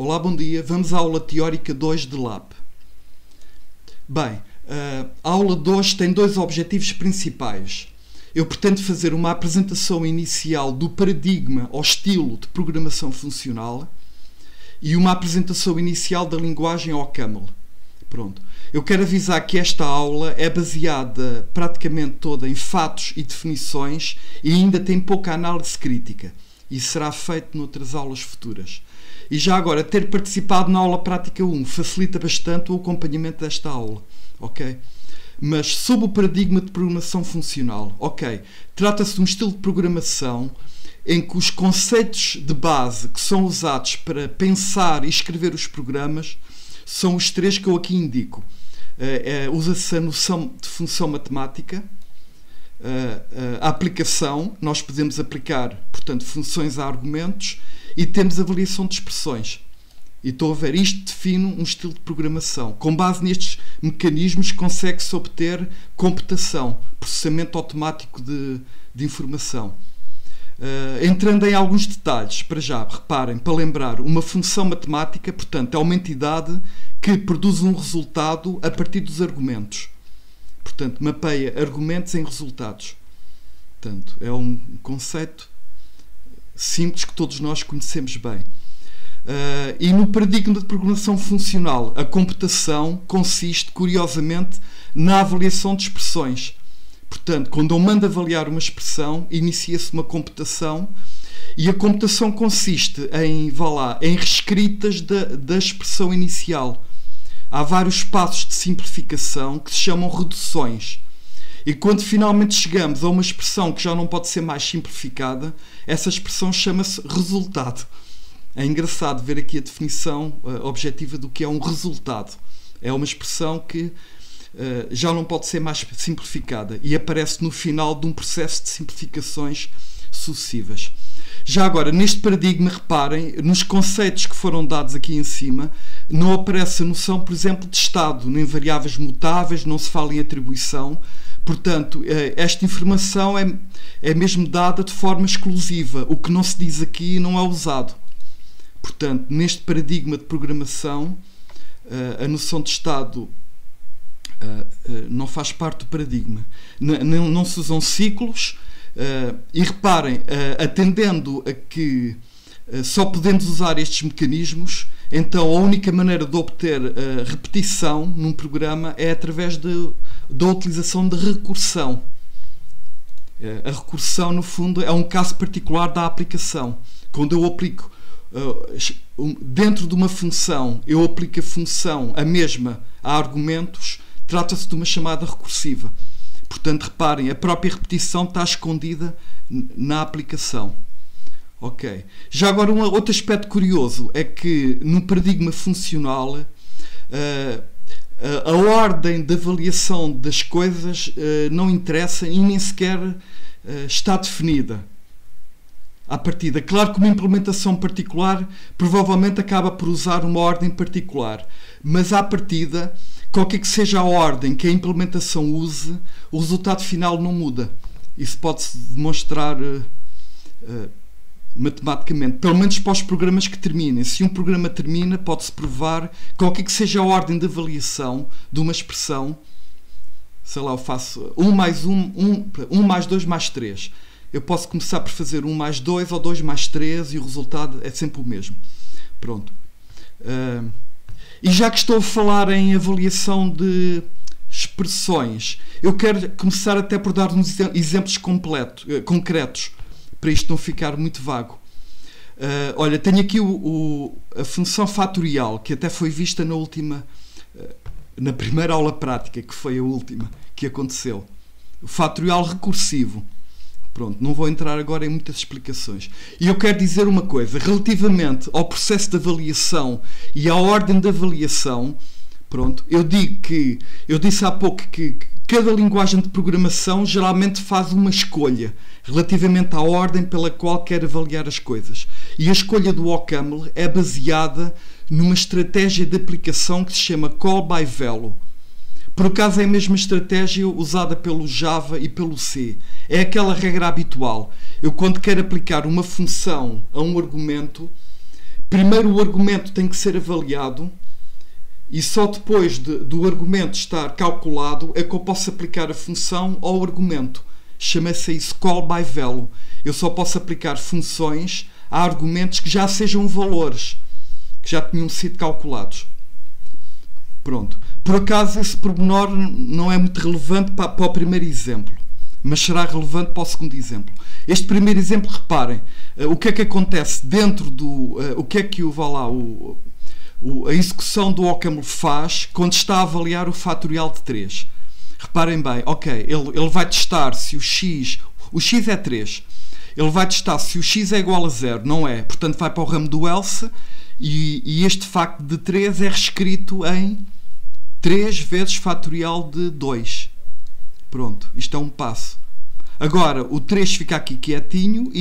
Olá, bom dia. Vamos à aula teórica 2 de LAP. Bem, a aula de hoje tem dois objetivos principais. Eu pretendo fazer uma apresentação inicial do paradigma ou estilo de programação funcional e uma apresentação inicial da linguagem OCaml. Pronto. Eu quero avisar que esta aula é baseada praticamente toda em fatos e definições e ainda tem pouca análise crítica. E será feito noutras aulas futuras. E já agora, ter participado na aula prática 1 facilita bastante o acompanhamento desta aula. Ok? Mas sob o paradigma de programação funcional, ok, trata-se de um estilo de programação em que os conceitos de base que são usados para pensar e escrever os programas são os três que eu aqui indico. Usa-se a noção de função matemática, a aplicação, nós podemos aplicar, portanto, funções a argumentos, e temos avaliação de expressões. E estou a ver, isto define um estilo de programação. Com base nestes mecanismos consegue-se obter computação, processamento automático de informação. Entrando em alguns detalhes, para já, reparem, para lembrar, uma função matemática, portanto, é uma entidade que produz um resultado a partir dos argumentos. Portanto, mapeia argumentos em resultados. Portanto, é um conceito simples que todos nós conhecemos bem. E no paradigma de programação funcional, a computação consiste, curiosamente, na avaliação de expressões. Portanto, quando eu mando avaliar uma expressão, inicia-se uma computação e a computação consiste em reescritas da expressão inicial. Há vários passos de simplificação que se chamam reduções. E quando finalmente chegamos a uma expressão que já não pode ser mais simplificada, essa expressão chama-se resultado. É engraçado ver aqui a definição objetiva do que é um resultado. É uma expressão que já não pode ser mais simplificada e aparece no final de um processo de simplificações sucessivas. Já agora, neste paradigma, reparem, nos conceitos que foram dados aqui em cima, não aparece a noção, por exemplo, de estado, nem variáveis mutáveis, não se fala em atribuição. Portanto, esta informação é mesmo dada de forma exclusiva. O que não se diz aqui não é usado. Portanto, neste paradigma de programação, a noção de estado não faz parte do paradigma. Não se usam ciclos. E reparem, atendendo a que só podemos usar estes mecanismos, então a única maneira de obter repetição num programa é através da utilização de recursão. A recursão, no fundo, é um caso particular da aplicação. Quando eu aplico dentro de uma função, eu aplico a função a mesma a argumentos, trata-se de uma chamada recursiva. Portanto, reparem, a própria repetição está escondida na aplicação. Ok. Já agora, outro aspecto curioso é que no paradigma funcional a ordem de avaliação das coisas não interessa e nem sequer está definida à partida. Claro que uma implementação particular provavelmente acaba por usar uma ordem particular, mas à partida, qualquer que seja a ordem que a implementação use, o resultado final não muda. Isso pode-se demonstrar matematicamente, pelo menos para os programas que terminem. Se um programa termina, pode-se provar, qualquer que seja a ordem de avaliação de uma expressão, sei lá, eu faço 1 mais 1, 1 mais 2 mais 3. Eu posso começar por fazer 1 mais 2 ou 2 mais 3 e o resultado é sempre o mesmo. Pronto. E já que estou a falar em avaliação de expressões, eu quero começar até por dar uns exemplos concretos, para isto não ficar muito vago. Olha, tenho aqui a função fatorial, que até foi vista na primeira aula prática, que foi a última que aconteceu. O fatorial recursivo. Pronto, não vou entrar agora em muitas explicações. E eu quero dizer uma coisa, relativamente ao processo de avaliação e à ordem de avaliação, pronto, eu disse há pouco que cada linguagem de programação geralmente faz uma escolha relativamente à ordem pela qual quer avaliar as coisas. E a escolha do OCaml é baseada numa estratégia de aplicação que se chama Call by Value. Por acaso é a mesma estratégia usada pelo Java e pelo C. É aquela regra habitual. Eu, quando quero aplicar uma função a um argumento, Primeiro o argumento tem que ser avaliado e só depois do argumento estar calculado é que eu posso aplicar a função ao argumento. Chama-se isso call by value. Eu só posso aplicar funções a argumentos que já sejam valores, que já tinham sido calculados. Pronto. Por acaso esse pormenor não é muito relevante para o primeiro exemplo, mas será relevante para o segundo exemplo. Este primeiro exemplo, reparem, o que é que acontece dentro do... o que é que a execução do OCaml faz quando está a avaliar o fatorial de 3. Reparem bem, ok, ele vai testar se o x é 3. Ele vai testar se o x é igual a 0, não é? Portanto, vai para o ramo do else e este facto de 3 é reescrito em 3 vezes fatorial de 2. Pronto, isto é um passo. Agora, o 3 fica aqui quietinho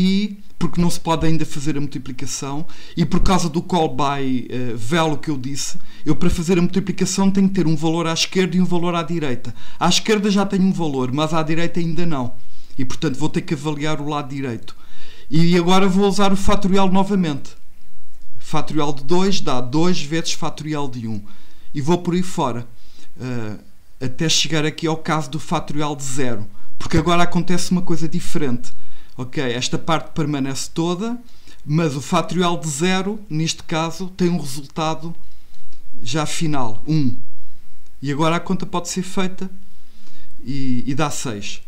porque não se pode ainda fazer a multiplicação e por causa do call by value que eu disse, eu para fazer a multiplicação tenho que ter um valor à esquerda e um valor à direita. À esquerda já tenho um valor, mas à direita ainda não. E portanto vou ter que avaliar o lado direito. E agora vou usar o fatorial novamente. Fatorial de 2 dá 2 vezes fatorial de 1. E vou por aí fora. Até chegar aqui ao caso do fatorial de 0. Porque agora acontece uma coisa diferente. Ok, esta parte permanece toda, mas o fatorial de 0, neste caso, tem um resultado já final, 1. E agora a conta pode ser feita e dá 6.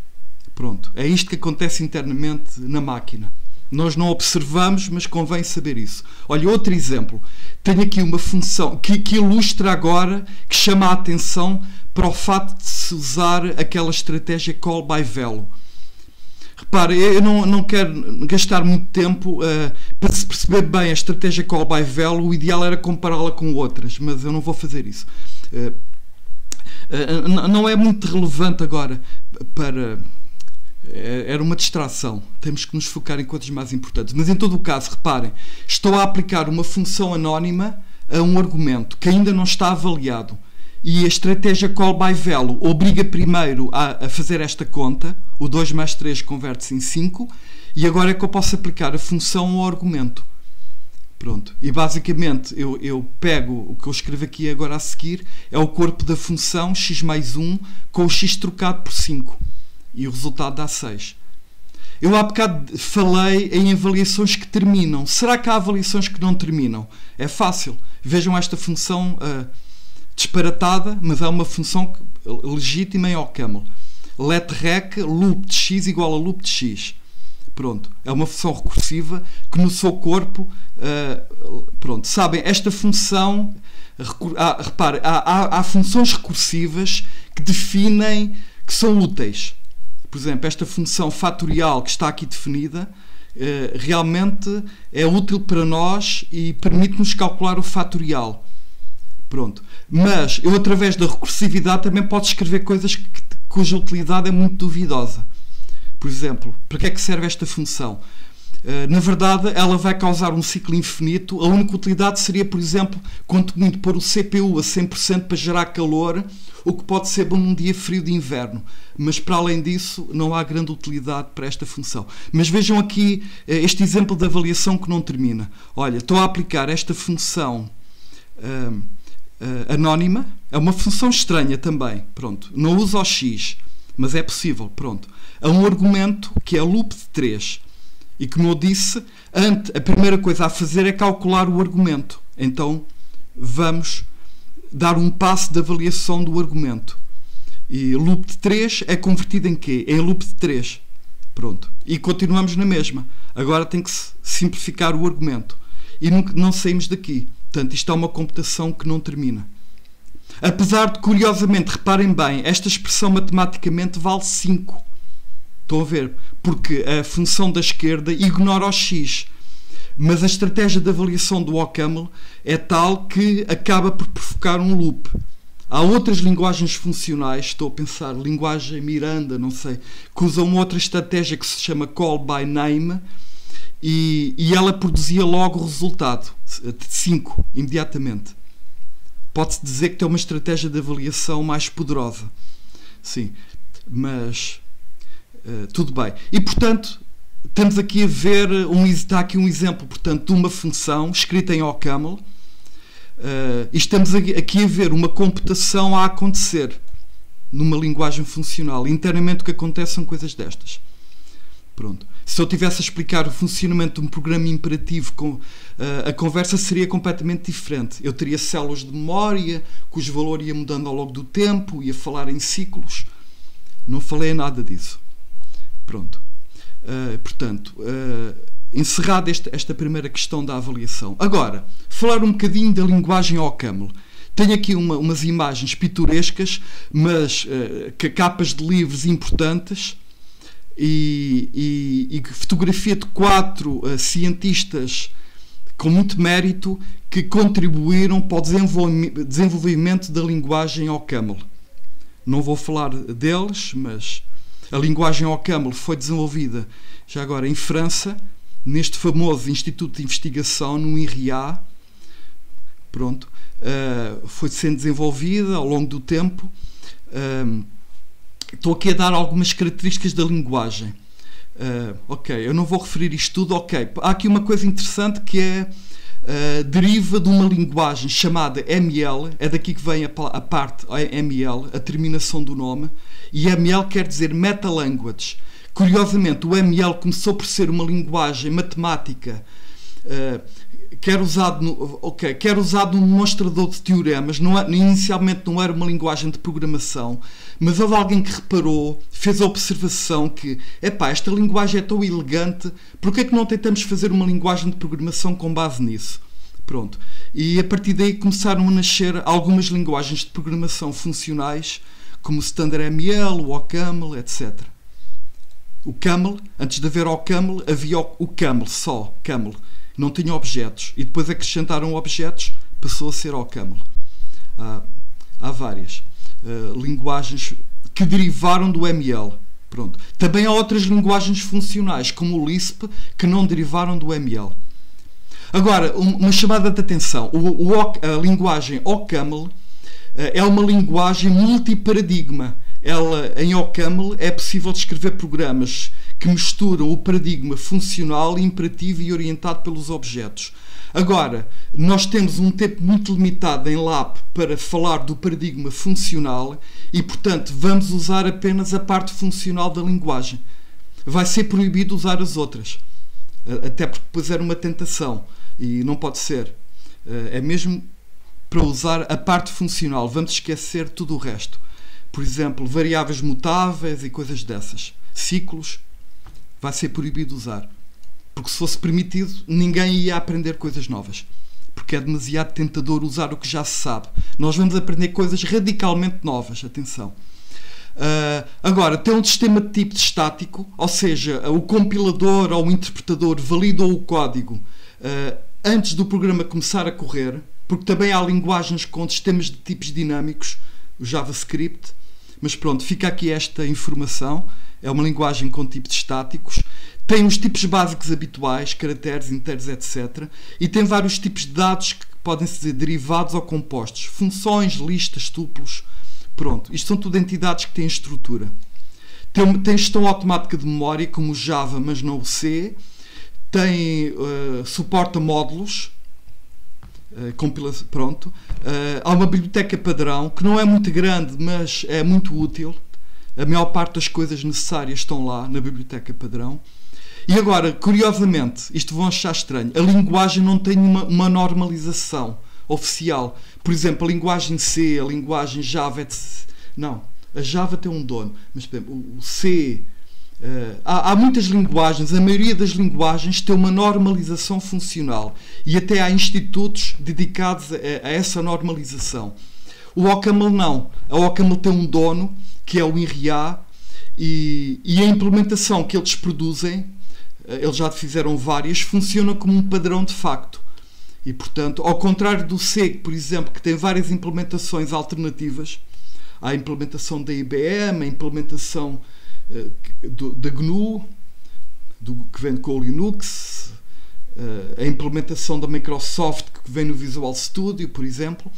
Pronto, é isto que acontece internamente na máquina. Nós não observamos, mas convém saber isso. Olha, outro exemplo. Tenho aqui uma função que ilustra agora, que chama a atenção para o facto de se usar aquela estratégia call by value. Repare, eu não quero gastar muito tempo para se perceber bem a estratégia call by value. O ideal era compará-la com outras, mas eu não vou fazer isso. Não é muito relevante agora para... Era uma distração. Temos que nos focar em coisas mais importantes. Mas em todo o caso, reparem, estou a aplicar uma função anónima a um argumento que ainda não está avaliado. E a estratégia call by value obriga primeiro a fazer esta conta. O 2 mais 3 converte-se em 5. E agora é que eu posso aplicar a função ao argumento. Pronto. E basicamente eu pego o que eu escrevo aqui agora a seguir. É o corpo da função x mais 1 com o x trocado por 5. E o resultado dá 6. Eu há bocado falei em avaliações que terminam. Será que há avaliações que não terminam? É fácil. Vejam esta função disparatada, mas é uma função legítima em OCaml. Let rec loop de x igual a loop de x. Pronto. É uma função recursiva que no seu corpo... pronto. Sabem, esta função... repare, há funções recursivas que definem que são úteis. Por exemplo, esta função fatorial que está aqui definida realmente é útil para nós e permite-nos calcular o fatorial. Pronto. Mas eu, através da recursividade, também posso escrever coisas cuja utilidade é muito duvidosa. Por exemplo, para que é que serve esta função? Na verdade, ela vai causar um ciclo infinito. A única utilidade seria, por exemplo, quanto muito pôr o CPU a 100% para gerar calor, o que pode ser bom num dia frio de inverno. Mas, para além disso, não há grande utilidade para esta função. Mas vejam aqui este exemplo de avaliação que não termina. Olha, estou a aplicar esta função anónima. É uma função estranha também. Pronto. Não usa o x, mas é possível. Pronto. É um argumento que é loop de 3. E como eu disse, a primeira coisa a fazer é calcular o argumento. Então, vamos dar um passo de avaliação do argumento. E loop de 3 é convertido em quê? Em loop de 3. Pronto. E continuamos na mesma. Agora tem que simplificar o argumento. E não saímos daqui. Portanto, isto é uma computação que não termina. Apesar de, curiosamente, reparem bem, esta expressão matematicamente vale 5. Estão a ver? Porque a função da esquerda ignora o x. Mas a estratégia de avaliação do OCaml é tal que acaba por provocar um loop. Há outras linguagens funcionais, estou a pensar, linguagem Miranda, não sei, que usam outra estratégia que se chama call by name e ela produzia logo o resultado de 5, imediatamente. Pode-se dizer que tem uma estratégia de avaliação mais poderosa. Sim, mas... tudo bem. E, portanto, Estamos aqui a ver, está aqui um exemplo, portanto, de uma função escrita em OCaml, e estamos aqui a ver uma computação a acontecer numa linguagem funcional. Internamente o que acontece são coisas destas. Pronto. Se eu tivesse a explicar o funcionamento de um programa imperativo, a conversa seria completamente diferente. Eu teria células de memória, cujo valor ia mudando ao longo do tempo, ia falar em ciclos. Não falei nada disso. Pronto. Portanto, encerrada esta primeira questão da avaliação. Agora, falar um bocadinho da linguagem OCaml. Tenho aqui umas imagens pitorescas, mas capas de livros importantes, e fotografia de 4 cientistas com muito mérito que contribuíram para o desenvolvimento da linguagem OCaml. Não vou falar deles, mas a linguagem OCaml foi desenvolvida já agora em França, neste famoso Instituto de Investigação, no INRIA. Pronto. Foi sendo desenvolvida ao longo do tempo. Estou aqui a dar algumas características da linguagem. Ok, eu não vou referir isto tudo. Ok, há aqui uma coisa interessante que deriva de uma linguagem chamada ML. É daqui que vem a parte ML, a terminação do nome. E ML quer dizer Meta Language. Curiosamente, o ML começou por ser uma linguagem matemática que era usado num demonstrador de teoremas. Inicialmente não era uma linguagem de programação, mas houve alguém que reparou, fez a observação que esta linguagem é tão elegante, por que é que não tentamos fazer uma linguagem de programação com base nisso? Pronto. E a partir daí começaram a nascer algumas linguagens de programação funcionais, como o StandardML, o OCaml, etc. O CAML, antes de haver OCaml, havia o CAML, só CAML. Não tinha objetos. E depois acrescentaram objetos, passou a ser OCaml. Há várias linguagens que derivaram do ML. Pronto. Também há outras linguagens funcionais, como o Lisp, que não derivaram do ML. Agora, uma chamada de atenção. A linguagem OCaml é uma linguagem multiparadigma. Em OCaml é possível descrever programas que misturam o paradigma funcional, imperativo e orientado pelos objetos. Agora, nós temos um tempo muito limitado em lab para falar do paradigma funcional e, portanto, vamos usar apenas a parte funcional da linguagem. Vai ser proibido usar as outras, até porque depois era uma tentação e não pode ser. É mesmo para usar a parte funcional, vamos esquecer tudo o resto. Por exemplo, variáveis mutáveis e coisas dessas. Ciclos, vai ser proibido usar. Porque se fosse permitido, ninguém ia aprender coisas novas. Porque é demasiado tentador usar o que já se sabe. Nós vamos aprender coisas radicalmente novas, atenção. Agora, tem um sistema de tipo estático, ou seja, o compilador ou o interpretador validou o código antes do programa começar a correr, porque também há linguagens com sistemas de tipos dinâmicos, o JavaScript. Mas pronto, fica aqui esta informação. É uma linguagem com tipos estáticos. Tem os tipos básicos habituais, caracteres, inteiros, etc. E tem vários tipos de dados que podem ser derivados ou compostos. Funções, listas, tuplos. Pronto, isto são tudo entidades que têm estrutura. Tem gestão automática de memória, como o Java, mas não o C. Suporta módulos. Pronto. Há uma biblioteca padrão que não é muito grande, mas é muito útil. A maior parte das coisas necessárias estão lá na biblioteca padrão. E agora, curiosamente, isto vão achar estranho, a linguagem não tem uma normalização oficial. Por exemplo, a linguagem C, a linguagem Java, etc. Não, a Java tem um dono, mas por exemplo, o C... há muitas linguagens, a maioria das linguagens tem uma normalização funcional e até há institutos dedicados a essa normalização. O OCaml não. A OCaml tem um dono, que é o INRIA, e a implementação que eles produzem, eles já fizeram várias, funciona como um padrão de facto. E, portanto, ao contrário do C, por exemplo, que tem várias implementações alternativas, há a implementação da IBM, a implementação da GNU, que vem com o Linux, a implementação da Microsoft, que vem no Visual Studio, por exemplo.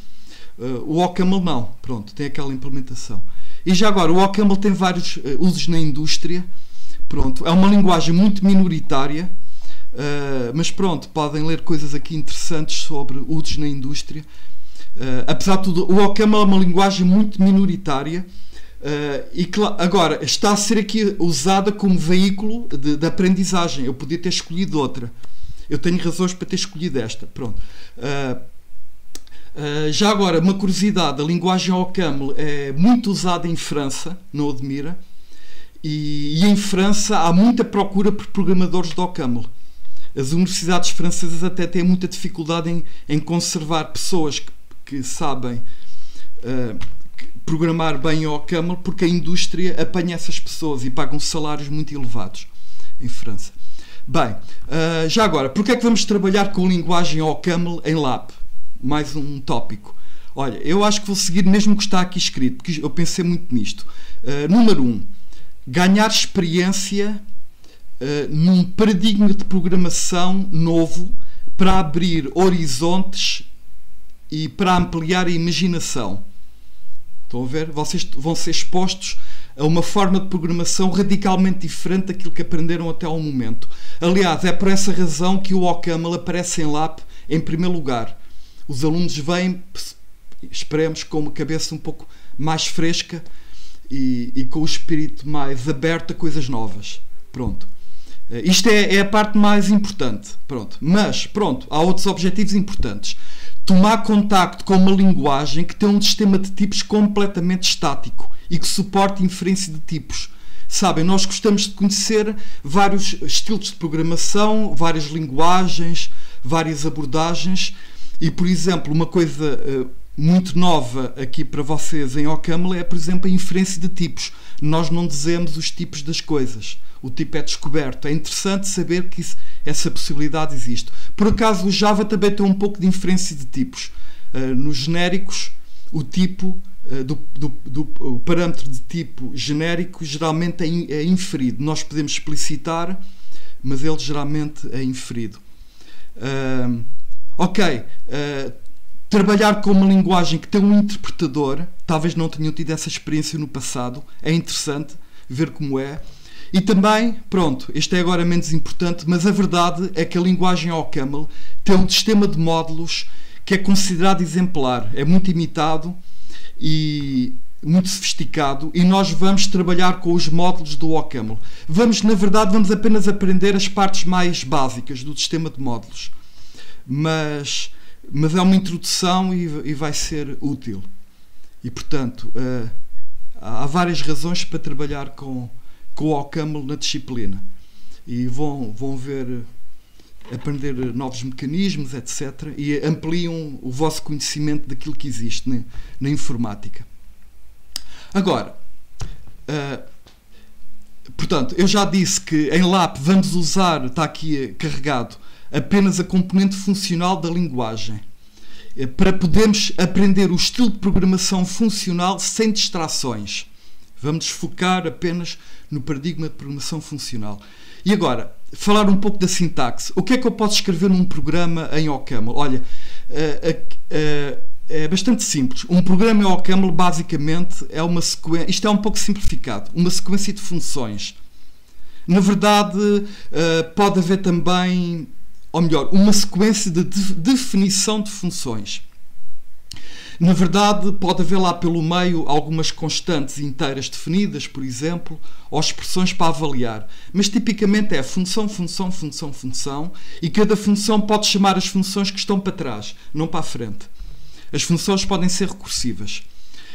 O OCaml não, pronto, tem aquela implementação. E já agora, o OCaml tem vários usos na indústria. Pronto, é uma linguagem muito minoritária, mas pronto, podem ler coisas aqui interessantes sobre usos na indústria. Apesar de tudo, o OCaml é uma linguagem muito minoritária e que agora está a ser aqui usada como veículo de aprendizagem. Eu podia ter escolhido outra. Eu tenho razões para ter escolhido esta. Pronto. Já agora, uma curiosidade, a linguagem OCaml é muito usada em França, não admira, e em França há muita procura por programadores de OCaml. As universidades francesas até têm muita dificuldade em conservar pessoas que sabem programar bem OCaml, porque a indústria apanha essas pessoas e pagam salários muito elevados em França. Bem, já agora, porque é que vamos trabalhar com linguagem OCaml em LAP? Mais um tópico. Olha, eu acho que vou seguir mesmo o que está aqui escrito, porque eu pensei muito nisto. Número 1. Ganhar experiência num paradigma de programação novo para abrir horizontes e para ampliar a imaginação. Estão a ver? Vocês vão ser expostos a uma forma de programação radicalmente diferente daquilo que aprenderam até ao momento. Aliás, é por essa razão que o OCaml aparece em LAP em primeiro lugar. Os alunos vêm, esperemos, com uma cabeça um pouco mais fresca e com o espírito mais aberto a coisas novas. Pronto. Isto é a parte mais importante. Pronto. Mas, pronto, há outros objetivos importantes. Tomar contacto com uma linguagem que tem um sistema de tipos completamente estático e que suporte inferência de tipos. Sabem, nós gostamos de conhecer vários estilos de programação, várias linguagens, várias abordagens e, por exemplo, uma coisa muito nova aqui para vocês em OCaml é, por exemplo, a inferência de tipos. Nós não dizemos os tipos das coisas. O tipo é descoberto. É interessante saber que essa possibilidade existe. Por acaso, o Java também tem um pouco de inferência de tipos. Nos genéricos, o tipo, o parâmetro de tipo genérico geralmente é inferido. Nós podemos explicitar, mas ele geralmente é inferido. Trabalhar com uma linguagem que tem um interpretador, talvez não tenham tido essa experiência no passado, é interessante ver como é. E também, pronto, este é agora menos importante, mas a verdade é que a linguagem OCaml tem um sistema de módulos que é considerado exemplar, é muito imitado e muito sofisticado, e nós vamos trabalhar com os módulos do OCaml. Na verdade, vamos apenas aprender as partes mais básicas do sistema de módulos. Mas é uma introdução e vai ser útil. E, portanto, há várias razões para trabalhar com o OCaml na disciplina. E vão aprender novos mecanismos, etc. E ampliam o vosso conhecimento daquilo que existe na informática. Agora, portanto, eu já disse que em LAP vamos usar, está aqui carregado, apenas a componente funcional da linguagem, para podermos aprender o estilo de programação funcional sem distrações. Vamos focar apenas no paradigma de programação funcional. E agora, falar um pouco da sintaxe. O que é que eu posso escrever num programa em OCaml? Olha, é bastante simples. Um programa em OCaml, basicamente, é uma sequência... Isto é um pouco simplificado. Uma sequência de funções. Na verdade, pode haver também... Ou melhor, uma sequência de definição de funções. Na verdade, pode haver lá pelo meio algumas constantes inteiras definidas, por exemplo, ou expressões para avaliar. Mas tipicamente é função, função, função, função, e cada função pode chamar as funções que estão para trás, não para a frente. As funções podem ser recursivas.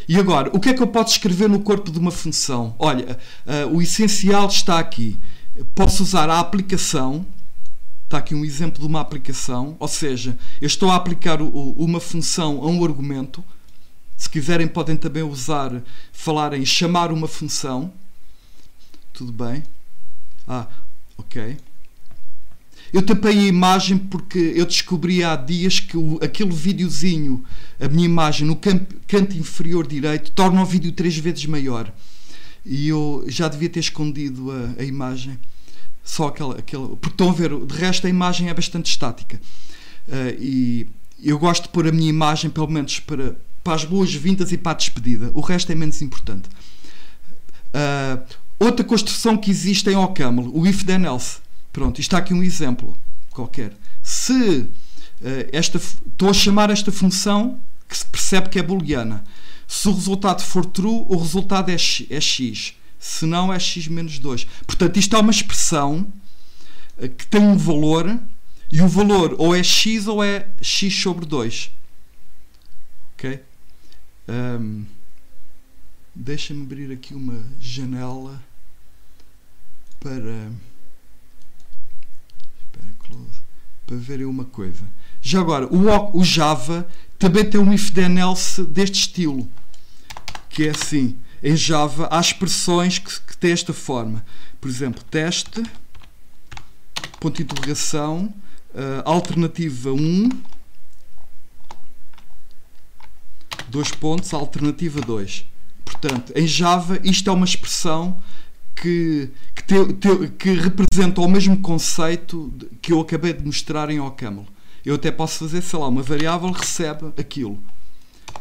E agora, o que é que eu posso escrever no corpo de uma função? Olha, o essencial está aqui. Posso usar a aplicação. Está aqui um exemplo de uma aplicação, ou seja, eu estou a aplicar uma função a um argumento. Se quiserem podem também falar em chamar uma função. Tudo bem? Ok. Eu tapei a imagem porque eu descobri há dias que aquele videozinho, a minha imagem no canto inferior direito, torna o vídeo 3 vezes maior. E eu já devia ter escondido a imagem. Só aquela. Porque estão a ver, de resto a imagem é bastante estática. E eu gosto de pôr a minha imagem, pelo menos, para as boas-vindas e para a despedida. O resto é menos importante. Outra construção que existe em OCaml, o if then else. Pronto, isto está aqui um exemplo qualquer. Se estou a chamar esta função que se percebe que é booleana. Se o resultado for true, o resultado é x. Se não, é x menos 2. Portanto, isto é uma expressão que tem um valor, e o valor ou é x ou é x sobre 2. Ok? Deixa-me abrir aqui uma janela para verem uma coisa. Já agora, o Java também tem um if then else deste estilo, que é assim. Em Java há expressões que têm esta forma. Por exemplo, teste, ponto de interrogação, alternativa 1, 2 pontos, alternativa 2. Portanto, em Java isto é uma expressão que representa o mesmo conceito que eu acabei de mostrar em OCaml. Eu até posso fazer, sei lá, uma variável recebe aquilo.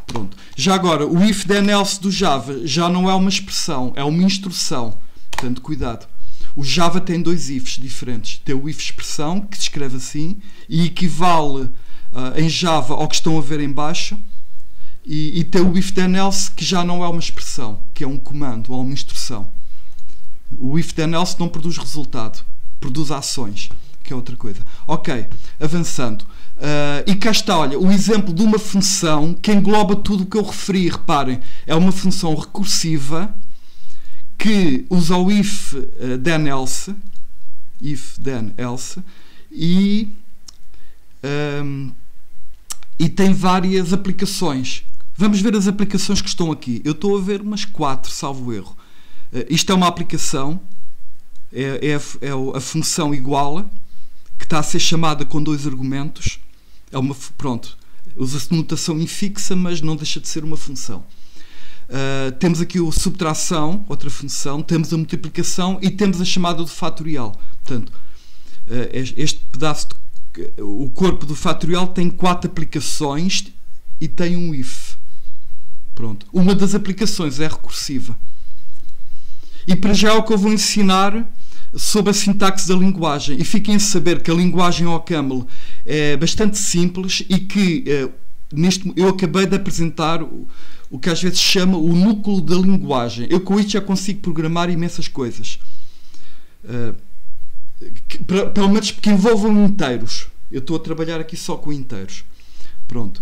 Pronto. Já agora, o if then else do Java já não é uma expressão, é uma instrução. Portanto, cuidado. O Java tem dois ifs diferentes. Tem o if expressão, que se escreve assim, e equivale em Java ao que estão a ver em baixo, e tem o if then else, que já não é uma expressão, que é um comando ou uma instrução. O if then else não produz resultado, produz ações, que é outra coisa. Ok, avançando. E cá está, olha, o exemplo de uma função que engloba tudo o que eu referi. Reparem, é uma função recursiva que usa o if then else, e tem várias aplicações. Vamos ver as aplicações que estão aqui. Eu estou a ver umas 4, salvo erro. Isto é uma aplicação, é a função iguala, que está a ser chamada com 2 argumentos. Pronto, usa-se notação infixa, mas não deixa de ser uma função. Temos aqui o subtração, outra função, temos a multiplicação e temos a chamada do fatorial. Portanto, este pedaço, o corpo do fatorial tem 4 aplicações e tem um if. Pronto. Uma das aplicações é recursiva. E para já é o que eu vou ensinar sobre a sintaxe da linguagem. E fiquem a saber que a linguagem OCaml é bastante simples e que eu acabei de apresentar o que às vezes se chama o núcleo da linguagem. Eu com isto já consigo programar imensas coisas. Pelo menos que envolvam inteiros. Eu estou a trabalhar aqui só com inteiros. Pronto.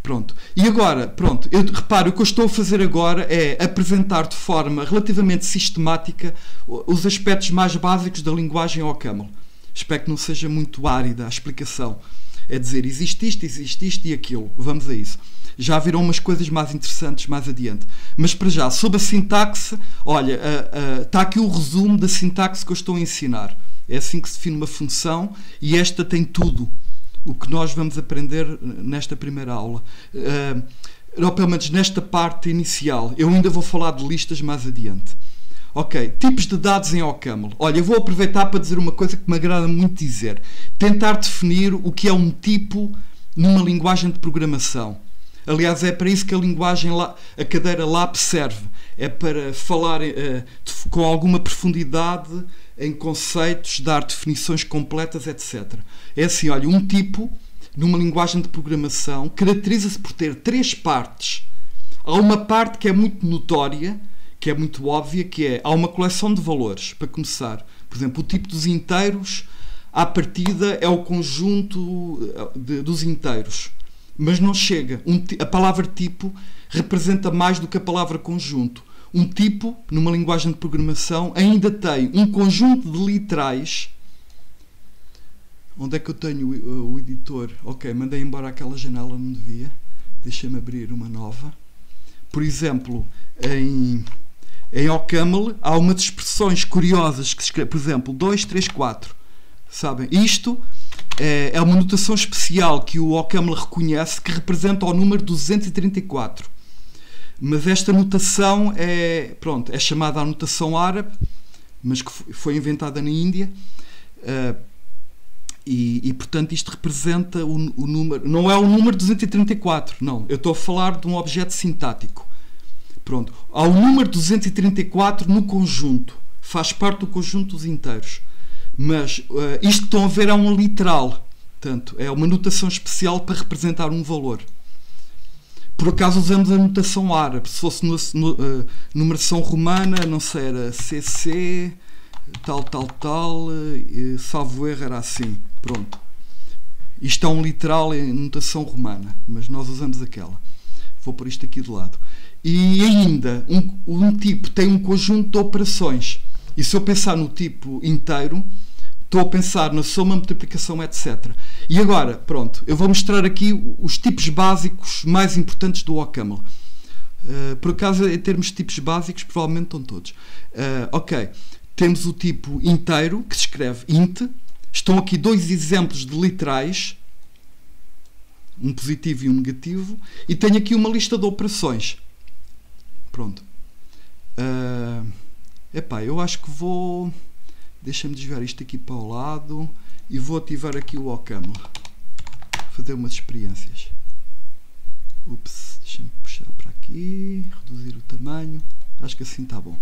Pronto. E agora, pronto, reparo, o que eu estou a fazer agora é apresentar de forma relativamente sistemática os aspectos mais básicos da linguagem OCaml. Espero que não seja muito árida a explicação. É dizer, existe isto e aquilo. Vamos a isso. Já virão umas coisas mais interessantes mais adiante. Mas para já, sobre a sintaxe, olha, está aqui o resumo da sintaxe que eu estou a ensinar. É assim que se define uma função e esta tem tudo o que nós vamos aprender nesta primeira aula. Ou pelo menos nesta parte inicial. Eu ainda vou falar de listas mais adiante. Ok, tipos de dados em OCaml. Olha, eu vou aproveitar para dizer uma coisa que me agrada muito dizer. Tentar definir o que é um tipo numa linguagem de programação. Aliás, é para isso que a cadeira Lab serve. É para falar com alguma profundidade em conceitos, dar definições completas, etc. É assim, olha, um tipo, numa linguagem de programação, caracteriza-se por ter 3 partes. Há uma parte que é muito notória, que é muito óbvia, que é, há uma coleção de valores, para começar. Por exemplo, o tipo dos inteiros, à partida, é o conjunto dos inteiros. Mas não chega. A palavra tipo representa mais do que a palavra conjunto. Um tipo, numa linguagem de programação, ainda tem um conjunto de literais. Onde é que eu tenho o editor? Ok, mandei embora aquela janela, não devia. Deixa-me abrir uma nova. Por exemplo, em OCaml há umas expressões curiosas que se escreve, por exemplo, 2, 3, 4. Sabem? Isto é uma notação especial que o OCaml reconhece, que representa o número 234. Mas esta notação é chamada a notação árabe, mas que foi inventada na Índia. E portanto isto representa o número, não é o número 234, não, eu estou a falar de um objeto sintático. Pronto. Há o número 234 no conjunto. Faz parte do conjunto dos inteiros. Mas isto que estão a ver é um literal. Portanto, é uma notação especial para representar um valor. Por acaso usamos a notação árabe. Se fosse numeração romana, não sei, era CC, tal, salvo erro era assim. Pronto. Isto é um literal em notação romana, mas nós usamos aquela. Vou pôr isto aqui de lado. E ainda, um tipo tem um conjunto de operações. E se eu pensar no tipo inteiro, estou a pensar na soma, multiplicação, etc. E agora, pronto, eu vou mostrar aqui os tipos básicos mais importantes do OCaml. Por acaso, em termos de tipos básicos, provavelmente estão todos. Ok, temos o tipo inteiro, que se escreve int. Estão aqui dois exemplos de literais, um positivo e um negativo, e tenho aqui uma lista de operações. Pronto. Eu acho que vou... Deixa-me desviar isto aqui para o lado e vou ativar aqui o OCaml. Fazer umas experiências. Ups, deixa-me puxar para aqui, reduzir o tamanho. Acho que assim está bom.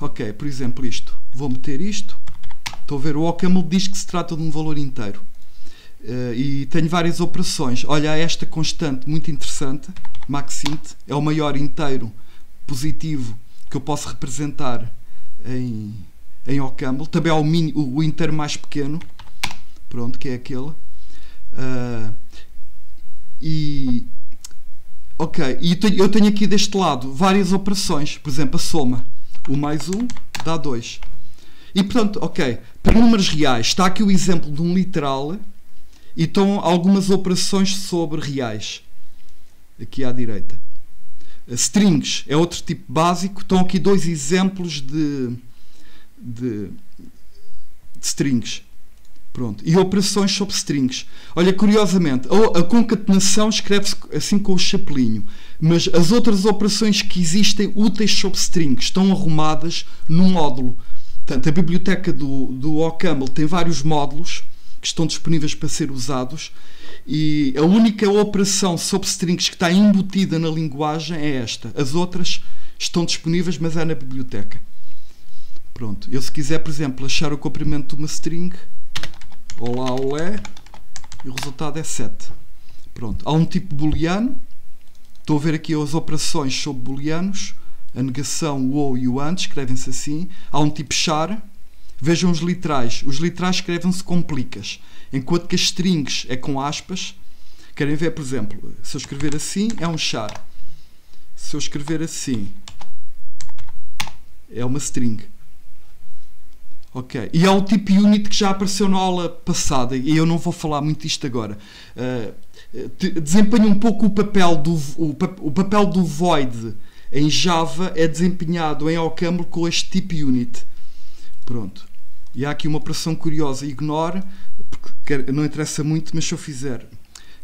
Ok, por exemplo isto. Vou meter isto. Estão a ver, o OCaml diz que se trata de um valor inteiro. E tenho várias operações. Olha, esta constante muito interessante, maxint, é o maior inteiro positivo que eu posso representar em OCaml. Também há o inteiro mais pequeno, pronto, que é aquele. Ok, e eu tenho aqui deste lado várias operações. Por exemplo, a soma. O mais 1 dá 2. E portanto, ok, para números reais está aqui o exemplo de um literal e estão algumas operações sobre reais aqui à direita. Strings é outro tipo básico. Estão aqui dois exemplos de strings. Pronto. E operações sobre strings. Olha, curiosamente, a concatenação escreve-se assim com o chapelinho, mas as outras operações que existem úteis sobre strings estão arrumadas num módulo. Portanto, a biblioteca do OCaml tem vários módulos que estão disponíveis para ser usados, e a única operação sobre strings que está embutida na linguagem é esta. As outras estão disponíveis, mas é na biblioteca. Pronto. Eu, se quiser, por exemplo, achar o comprimento de uma string, olá, olé, e o resultado é 7. Pronto. Há um tipo booleano. Estou a ver aqui as operações sobre booleanos. A negação, o ou e o and escrevem-se assim. Há um tipo char. Vejam os literais. Os literais escrevem-se com plicas, enquanto que as strings é com aspas. Querem ver, por exemplo, se eu escrever assim, é um char. Se eu escrever assim, é uma string. Ok. E há o tipo unit que já apareceu na aula passada, e eu não vou falar muito disto agora. Desempenha um pouco o papel do void em Java, é desempenhado em OCaml com este tipo unit. Pronto. E há aqui uma operação curiosa, ignore, porque não interessa muito, mas se eu fizer,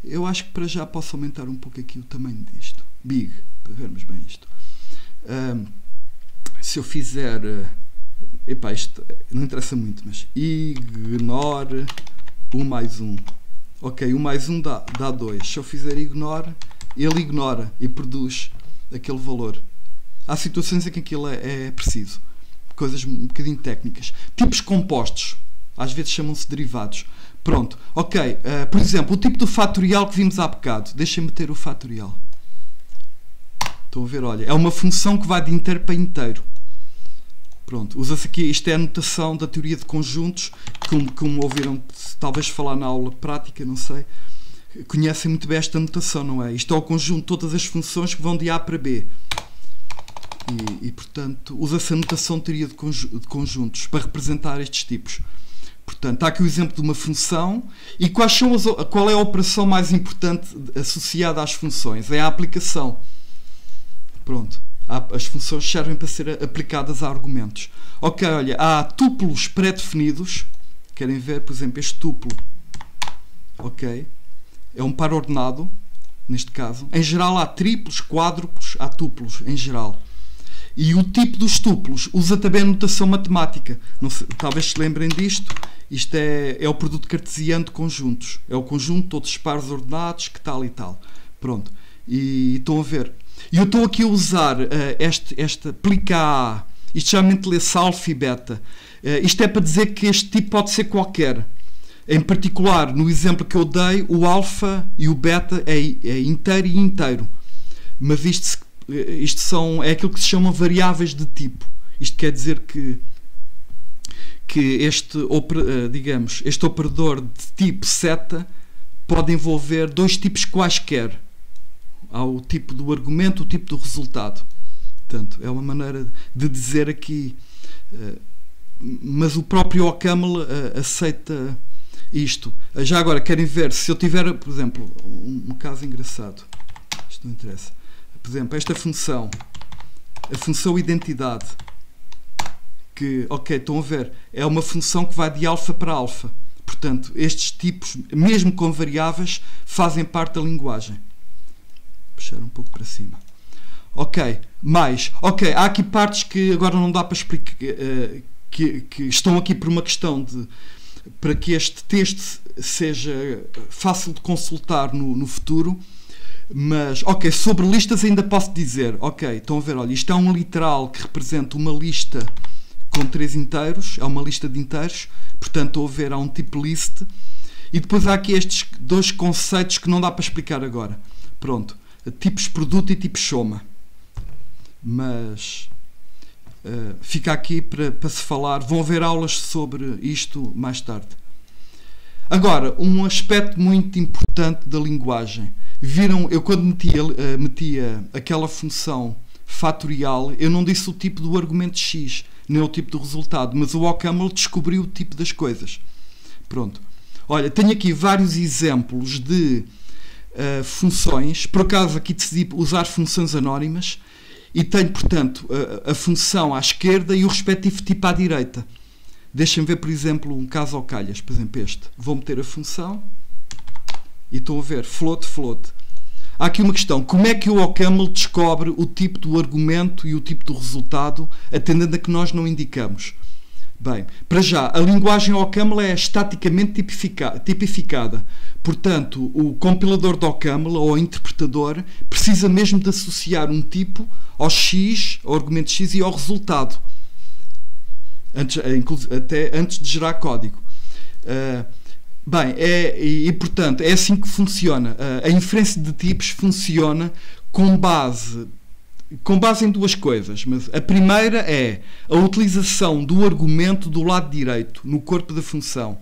eu acho que para já posso aumentar um pouco aqui o tamanho disto. Big, para vermos bem isto. Se eu fizer, isto não interessa muito, mas ignore o mais 1. Ok, o mais 1 dá 2. Se eu fizer ignore, ele ignora e produz aquele valor. Há situações em que aquilo é preciso. Coisas um bocadinho técnicas. Tipos compostos. Às vezes chamam-se derivados. Pronto. Ok. Por exemplo, o tipo do fatorial que vimos há bocado. Deixem-me ter o fatorial. Estão a ver? Olha. É uma função que vai de inteiro para inteiro. Pronto. Usa-se aqui. Isto é a notação da teoria de conjuntos. Como ouviram talvez falar na aula prática, não sei. Conhecem muito bem esta notação, não é? Isto é o conjunto de todas as funções que vão de A para B. E portanto, usa-se a notação de teoria de conjuntos para representar estes tipos. Portanto, há aqui o exemplo de uma função. E qual é a operação mais importante associada às funções? É a aplicação. Pronto. As funções servem para ser aplicadas a argumentos. Ok, olha, há tuplos pré-definidos. Querem ver, por exemplo, este tuplo. Ok. É um par ordenado, neste caso. Em geral há triplos, quádruplos, há tuplos, em geral. E o tipo dos tuplos usa também a notação matemática. Não sei, talvez se lembrem disto. Isto é o produto cartesiano de conjuntos. É o conjunto de todos os pares ordenados, que tal e tal. Pronto. E estão a ver. E eu estou aqui a usar este plica A, isto geralmente lê-se alfa e beta. Isto é para dizer que este tipo pode ser qualquer. Em particular, no exemplo que eu dei, o alfa e o beta é inteiro e inteiro. Mas isto é aquilo que se chama variáveis de tipo. Isto quer dizer que este operador de tipo seta pode envolver dois tipos quaisquer. Há o tipo do argumento, o tipo do resultado. Portanto, é uma maneira de dizer aqui. Mas o próprio OCaml aceita isto. Já agora, querem ver, se eu tiver, por exemplo, um caso engraçado. Isto não interessa. Por exemplo, esta função, a função identidade, que, ok, estão a ver, é uma função que vai de alfa para alfa. Portanto, estes tipos, mesmo com variáveis, fazem parte da linguagem. Puxar um pouco para cima. Ok, há aqui partes que agora não dá para explicar, que estão aqui por uma questão para que este texto seja fácil de consultar no futuro. Mas, ok, sobre listas ainda posso dizer, ok, estão a ver, olha, isto é um literal que representa uma lista com 3 inteiros, é uma lista de inteiros, portanto, estou a ver, há um tipo list, e depois há aqui estes 2 conceitos que não dá para explicar agora. Pronto, tipos produto e tipos soma. Mas fica aqui para se falar, vão haver aulas sobre isto mais tarde. Agora, um aspecto muito importante da linguagem. Viram, eu quando metia aquela função fatorial, eu não disse o tipo do argumento x, nem o tipo do resultado, mas o OCaml descobriu o tipo das coisas. Pronto. Olha, tenho aqui vários exemplos de funções. Por acaso aqui decidi usar funções anónimas e tenho, portanto, a função à esquerda e o respectivo tipo à direita. Deixem-me ver, por exemplo, um caso ao calhas, por exemplo este. Vou meter a função e estão a ver, float. Há aqui uma questão, como é que o OCaml descobre o tipo do argumento e o tipo do resultado, atendendo a que nós não indicamos? Bem, para já, a linguagem OCaml é estaticamente tipificada. Portanto, o compilador do OCaml, ou o interpretador, precisa mesmo de associar um tipo ao x, ao argumento x e ao resultado, até antes de gerar código. Portanto, é assim que funciona. A inferência de tipos funciona com base em 2 coisas. Mas a primeira é a utilização do argumento do lado direito, no corpo da função.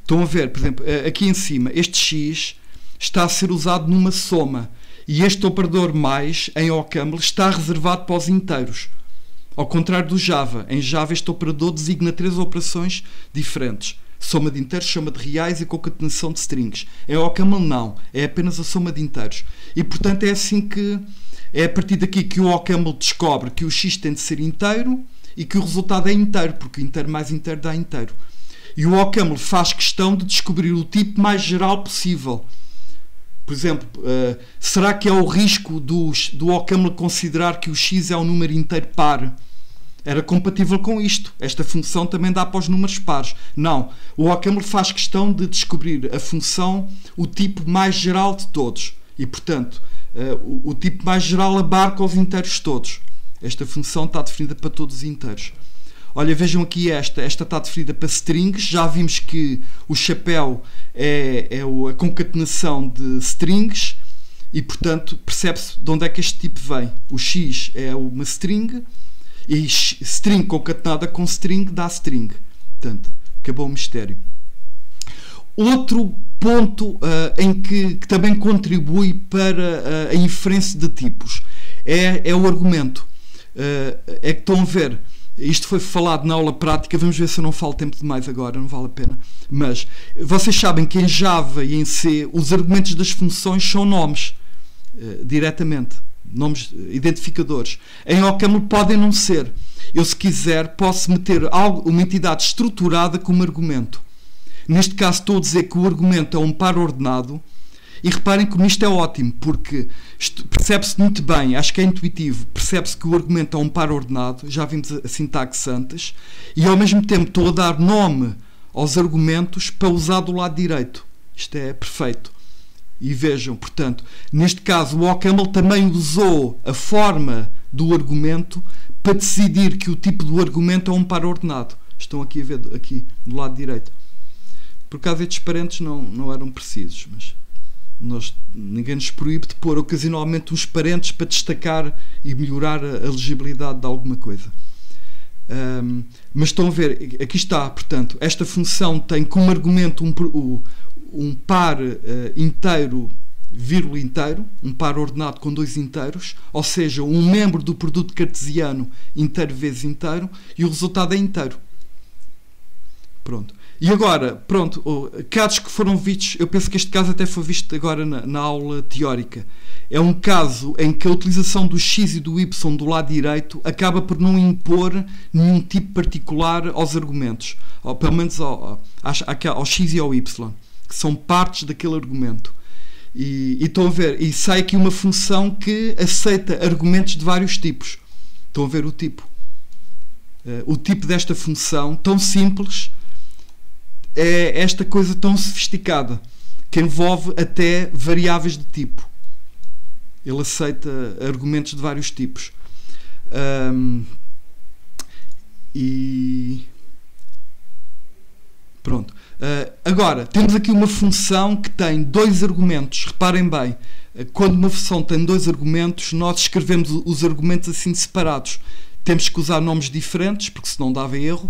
Estão a ver, por exemplo, aqui em cima, este x está a ser usado numa soma. E este operador mais, em OCaml, está reservado para os inteiros. Ao contrário do Java. Em Java, este operador designa 3 operações diferentes. Soma de inteiros, soma de reais e concatenação de strings. Em OCaml não, é apenas a soma de inteiros. E portanto é assim que é a partir daqui que o OCaml descobre que o x tem de ser inteiro e que o resultado é inteiro, porque inteiro mais inteiro dá inteiro. E o OCaml faz questão de descobrir o tipo mais geral possível. Por exemplo, será que é o risco do OCaml considerar que o x é um número inteiro par? Era compatível com isto. Esta função também dá para os números pares. Não. O OCaml faz questão de descobrir a função, o tipo mais geral de todos. E, portanto, o tipo mais geral abarca os inteiros todos. Esta função está definida para todos os inteiros. Olha, vejam aqui esta está definida para strings. Já vimos que o chapéu é a concatenação de strings e, portanto, percebe-se de onde é que este tipo vem. O x é uma string e string concatenada com string dá string. Portanto, acabou o mistério. Outro ponto em que também contribui para a inferência de tipos é o argumento. É que estão a ver, isto foi falado na aula prática, vamos ver se eu não falo tempo demais agora, não vale a pena. Mas vocês sabem que em Java e em C os argumentos das funções são nomes, diretamente. Nomes identificadores. Em OCaml podem não ser. Eu, se quiser, posso meter uma entidade estruturada como argumento. Neste caso, estou a dizer que o argumento é um par ordenado. E reparem como isto é ótimo, porque percebe-se muito bem, acho que é intuitivo, percebe-se que o argumento é um par ordenado, já vimos a sintaxe antes, e ao mesmo tempo estou a dar nome aos argumentos para usar do lado direito. Isto é perfeito. E vejam, portanto, neste caso o OCaml também usou a forma do argumento para decidir que o tipo do argumento é um par ordenado. Estão aqui a ver, aqui do lado direito. Por acaso estes parentes não eram precisos, mas ninguém nos proíbe de pôr ocasionalmente uns parentes para destacar e melhorar a legibilidade de alguma coisa. Mas estão a ver, aqui está, portanto, esta função tem como argumento um par inteiro, vírgula inteiro, um par ordenado com dois inteiros, ou seja, um membro do produto cartesiano inteiro vezes inteiro, e o resultado é inteiro. Pronto. E agora, pronto, casos que foram vistos, eu penso que este caso até foi visto agora na aula teórica. É um caso em que a utilização do x e do y do lado direito acaba por não impor nenhum tipo particular aos argumentos, ou pelo menos ao x e ao y, que são partes daquele argumento. E estão a ver, e sai aqui uma função que aceita argumentos de vários tipos. Estão a ver o tipo. O tipo desta função, tão simples, é esta coisa tão sofisticada, que envolve até variáveis de tipo. Ele aceita argumentos de vários tipos. E pronto. Agora, temos aqui uma função que tem dois argumentos. Reparem bem, quando uma função tem dois argumentos, nós escrevemos os argumentos assim separados. Temos que usar nomes diferentes, porque senão dava erro.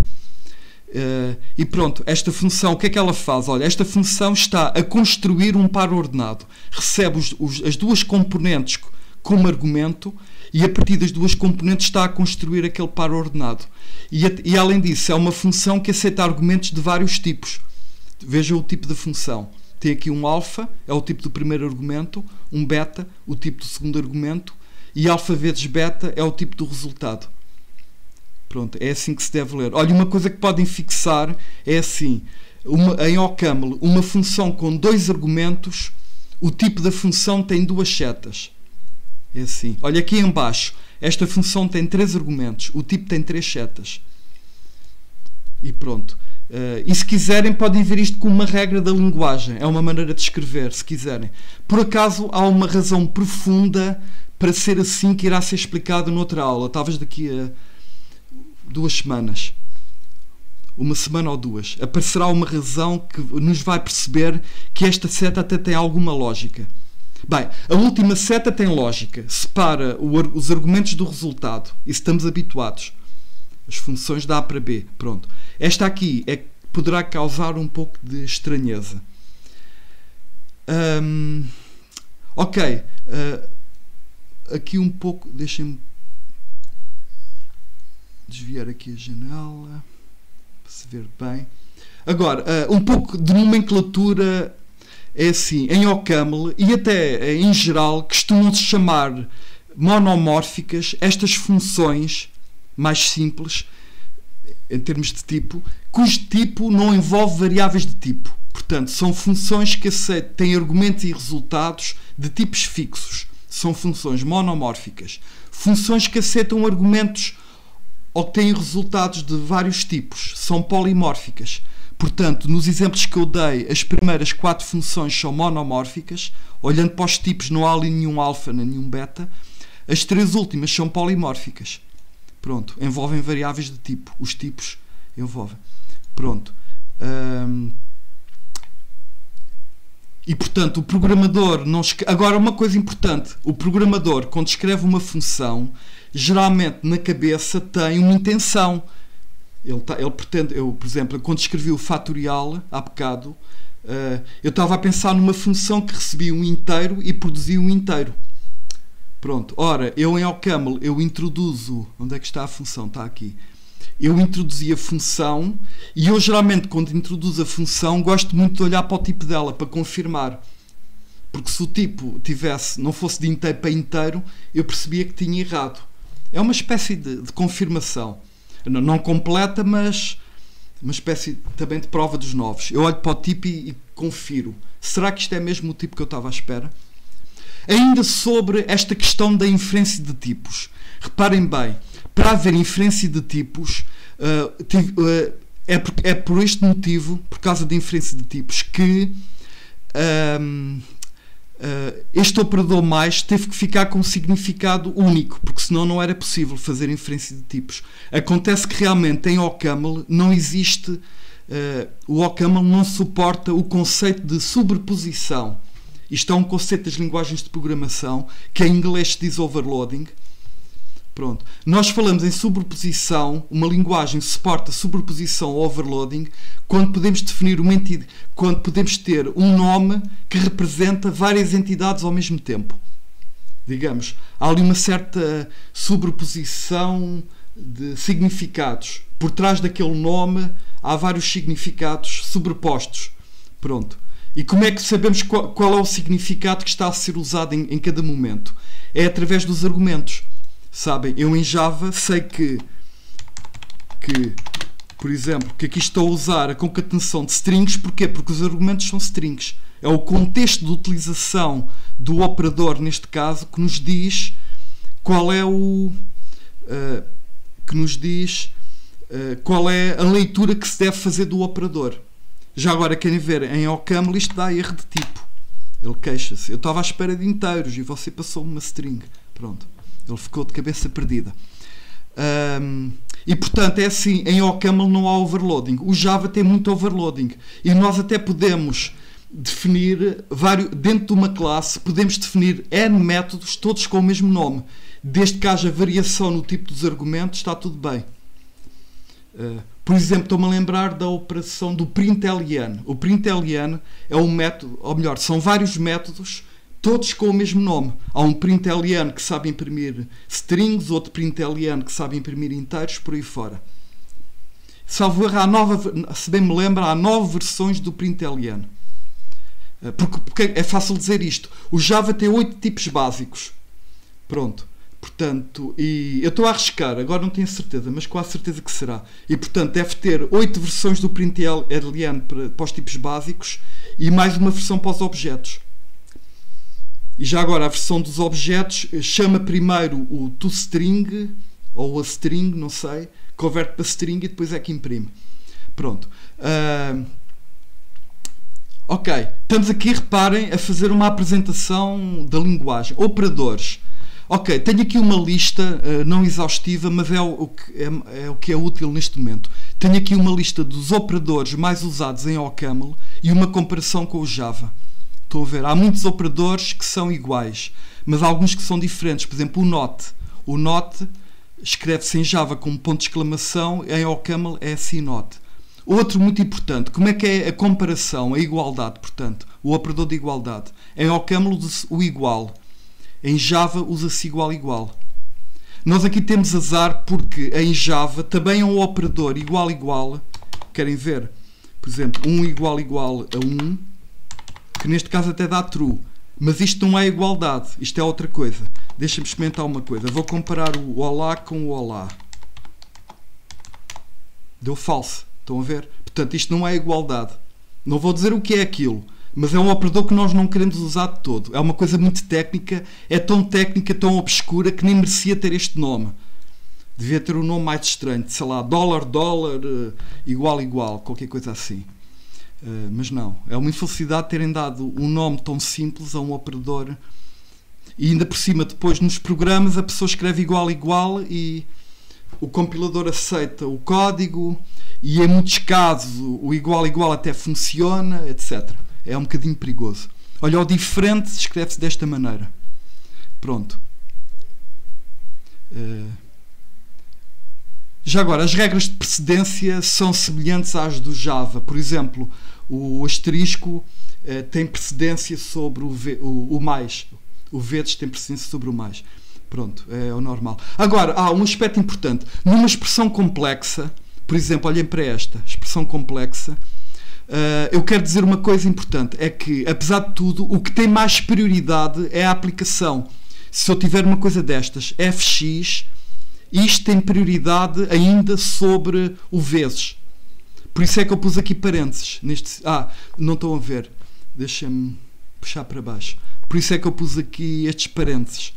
E pronto, esta função, o que é que ela faz? Olha, esta função está a construir um par ordenado. Recebe as duas componentes como argumento e a partir das duas componentes está a construir aquele par ordenado. E além disso, é uma função que aceita argumentos de vários tipos. Vejam o tipo da função. Tem aqui um alfa, é o tipo do primeiro argumento, um beta, o tipo do segundo argumento, e alfa vezes beta é o tipo do resultado. Pronto, é assim que se deve ler. Olha, uma coisa que podem fixar é assim, em OCaml, uma função com dois argumentos, o tipo da função tem duas setas. É assim. Olha, aqui em baixo, esta função tem três argumentos, o tipo tem três setas. E pronto. E se quiserem, podem ver isto como uma regra da linguagem. É uma maneira de escrever, se quiserem. Por acaso, há uma razão profunda para ser assim que irá ser explicado noutra aula. Talvez daqui a 2 semanas, uma semana ou 2, aparecerá uma razão que nos vai perceber que esta seta até tem alguma lógica. Bem, a última seta tem lógica, separa os argumentos do resultado, e estamos habituados. As funções da A para B, pronto. Esta aqui poderá causar um pouco de estranheza. Ok, aqui um pouco, deixem-me desviar aqui a janela para se ver bem. Agora, um pouco de nomenclatura é assim, em OCaml e até em geral costumam-se chamar monomórficas estas funções mais simples em termos de tipo, cujo tipo não envolve variáveis de tipo. Portanto, são funções que têm argumentos e resultados de tipos fixos. São funções monomórficas. Funções que aceitam argumentos ou que têm resultados de vários tipos, são polimórficas. Portanto, nos exemplos que eu dei, as primeiras 4 funções são monomórficas. Olhando para os tipos, não há ali nenhum alfa nem nenhum beta. As 3 últimas são polimórficas. Pronto, envolvem variáveis de tipo. Os tipos envolvem. Pronto. E, portanto, o programador não... Agora, uma coisa importante. O programador, quando escreve uma função, geralmente na cabeça tem uma intenção. Ele pretende... por exemplo, quando escrevi o fatorial, há bocado, eu estava a pensar numa função que recebia um inteiro e produzia um inteiro. Pronto. Ora, eu em OCaml, eu introduzo... Onde é que está a função? Está aqui. Eu introduzi a função e eu geralmente, quando introduzo a função, gosto muito de olhar para o tipo dela, para confirmar. Porque se o tipo não fosse de inteiro para inteiro, eu percebia que tinha errado. É uma espécie de confirmação. Não completa, mas uma espécie também de prova dos novos. Eu olho para o tipo e confiro. Será que isto é mesmo o tipo que eu estava à espera? Ainda sobre esta questão da inferência de tipos. Reparem bem, para haver inferência de tipos, é por este motivo, por causa da inferência de tipos, que este operador mais teve que ficar com um significado único, porque senão não era possível fazer inferência de tipos. Acontece que realmente em OCaml não existe, o OCaml não suporta o conceito de sobreposição. Isto é um conceito das linguagens de programação, que em inglês se diz overloading. Pronto. Nós falamos em sobreposição, uma linguagem suporta sobreposição ou overloading quando podemos definir uma entidade, quando podemos ter um nome que representa várias entidades ao mesmo tempo. Digamos, há ali uma certa sobreposição de significados. Por trás daquele nome há vários significados sobrepostos. Pronto. E como é que sabemos qual é o significado que está a ser usado em cada momento? É através dos argumentos. Sabem, eu em Java sei que, por exemplo, que aqui estou a usar a concatenação de strings. Porquê? Porque os argumentos são strings. É o contexto de utilização do operador, neste caso, que nos diz qual é qual é a leitura que se deve fazer do operador. Já agora, querem ver, em OCaml isto dá erro de tipo. Ele queixa-se. Eu estava à espera de inteiros e você passou uma string. Pronto. Ele ficou de cabeça perdida. E portanto é assim, em OCaml não há overloading. O Java tem muito overloading. E nós até podemos definir, dentro de uma classe, podemos definir N métodos, todos com o mesmo nome. Desde que haja variação no tipo dos argumentos, está tudo bem. Por exemplo, estou-me a lembrar da operação do println. O println é um método, ou melhor, são vários métodos, todos com o mesmo nome. Há um println que sabe imprimir strings, outro println que sabe imprimir inteiros, por aí fora. Salvo erro, se bem me lembro, há 9 versões do println. Porque é fácil dizer isto. O Java tem 8 tipos básicos. Pronto. Portanto, e eu estou a arriscar, agora não tenho certeza, mas com a certeza que será. E portanto deve ter 8 versões do println para os tipos básicos e mais uma versão para os objetos. E já agora a versão dos objetos chama primeiro o toString ou a string, não sei, converte para string e depois é que imprime. Pronto. Ok, estamos aqui, reparem, a fazer uma apresentação da linguagem. Operadores. Ok, tenho aqui uma lista não exaustiva, mas é o que é útil neste momento. Tenho aqui uma lista dos operadores mais usados em OCaml e uma comparação com o Java. Estão a ver? Há muitos operadores que são iguais, mas há alguns que são diferentes. Por exemplo, o not. O not escreve-se em Java com um ponto de exclamação, em OCaml é assim not. Outro muito importante, como é que é a comparação, a igualdade, portanto, o operador de igualdade. Em OCaml usa-se o igual. Em Java usa-se igual. Nós aqui temos azar porque em Java também é um operador igual. Querem ver? Por exemplo, 1 igual a 1, que neste caso até dá true. Mas isto não é igualdade, isto é outra coisa. Deixa-me experimentar uma coisa. Vou comparar o olá com o olá. Deu falso. Estão a ver? Portanto, isto não é igualdade. Não vou dizer o que é aquilo. Mas é um operador que nós não queremos usar de todo. É uma coisa muito técnica, é tão técnica, tão obscura, que nem merecia ter este nome. Devia ter um nome mais estranho, sei lá, dólar, igual, qualquer coisa assim. Mas não. É uma infelicidade terem dado um nome tão simples a um operador. E ainda por cima, depois nos programas, a pessoa escreve igual e o compilador aceita o código e em muitos casos o igual até funciona, etc. É um bocadinho perigoso. Olha, o diferente escreve-se desta maneira. Pronto. Já agora, as regras de precedência são semelhantes às do Java. Por exemplo, o asterisco tem precedência sobre o mais. O vezes tem precedência sobre o mais. Pronto, é o normal. Agora, há um aspecto importante. Numa expressão complexa, por exemplo, olhem para esta expressão complexa, eu quero dizer uma coisa importante, é que, apesar de tudo, o que tem mais prioridade é a aplicação. Se eu tiver uma coisa destas, fx, isto tem prioridade ainda sobre o vezes. Por isso é que eu pus aqui parênteses. Não estão a ver. Deixem-me puxar para baixo. Por isso é que eu pus aqui estes parênteses.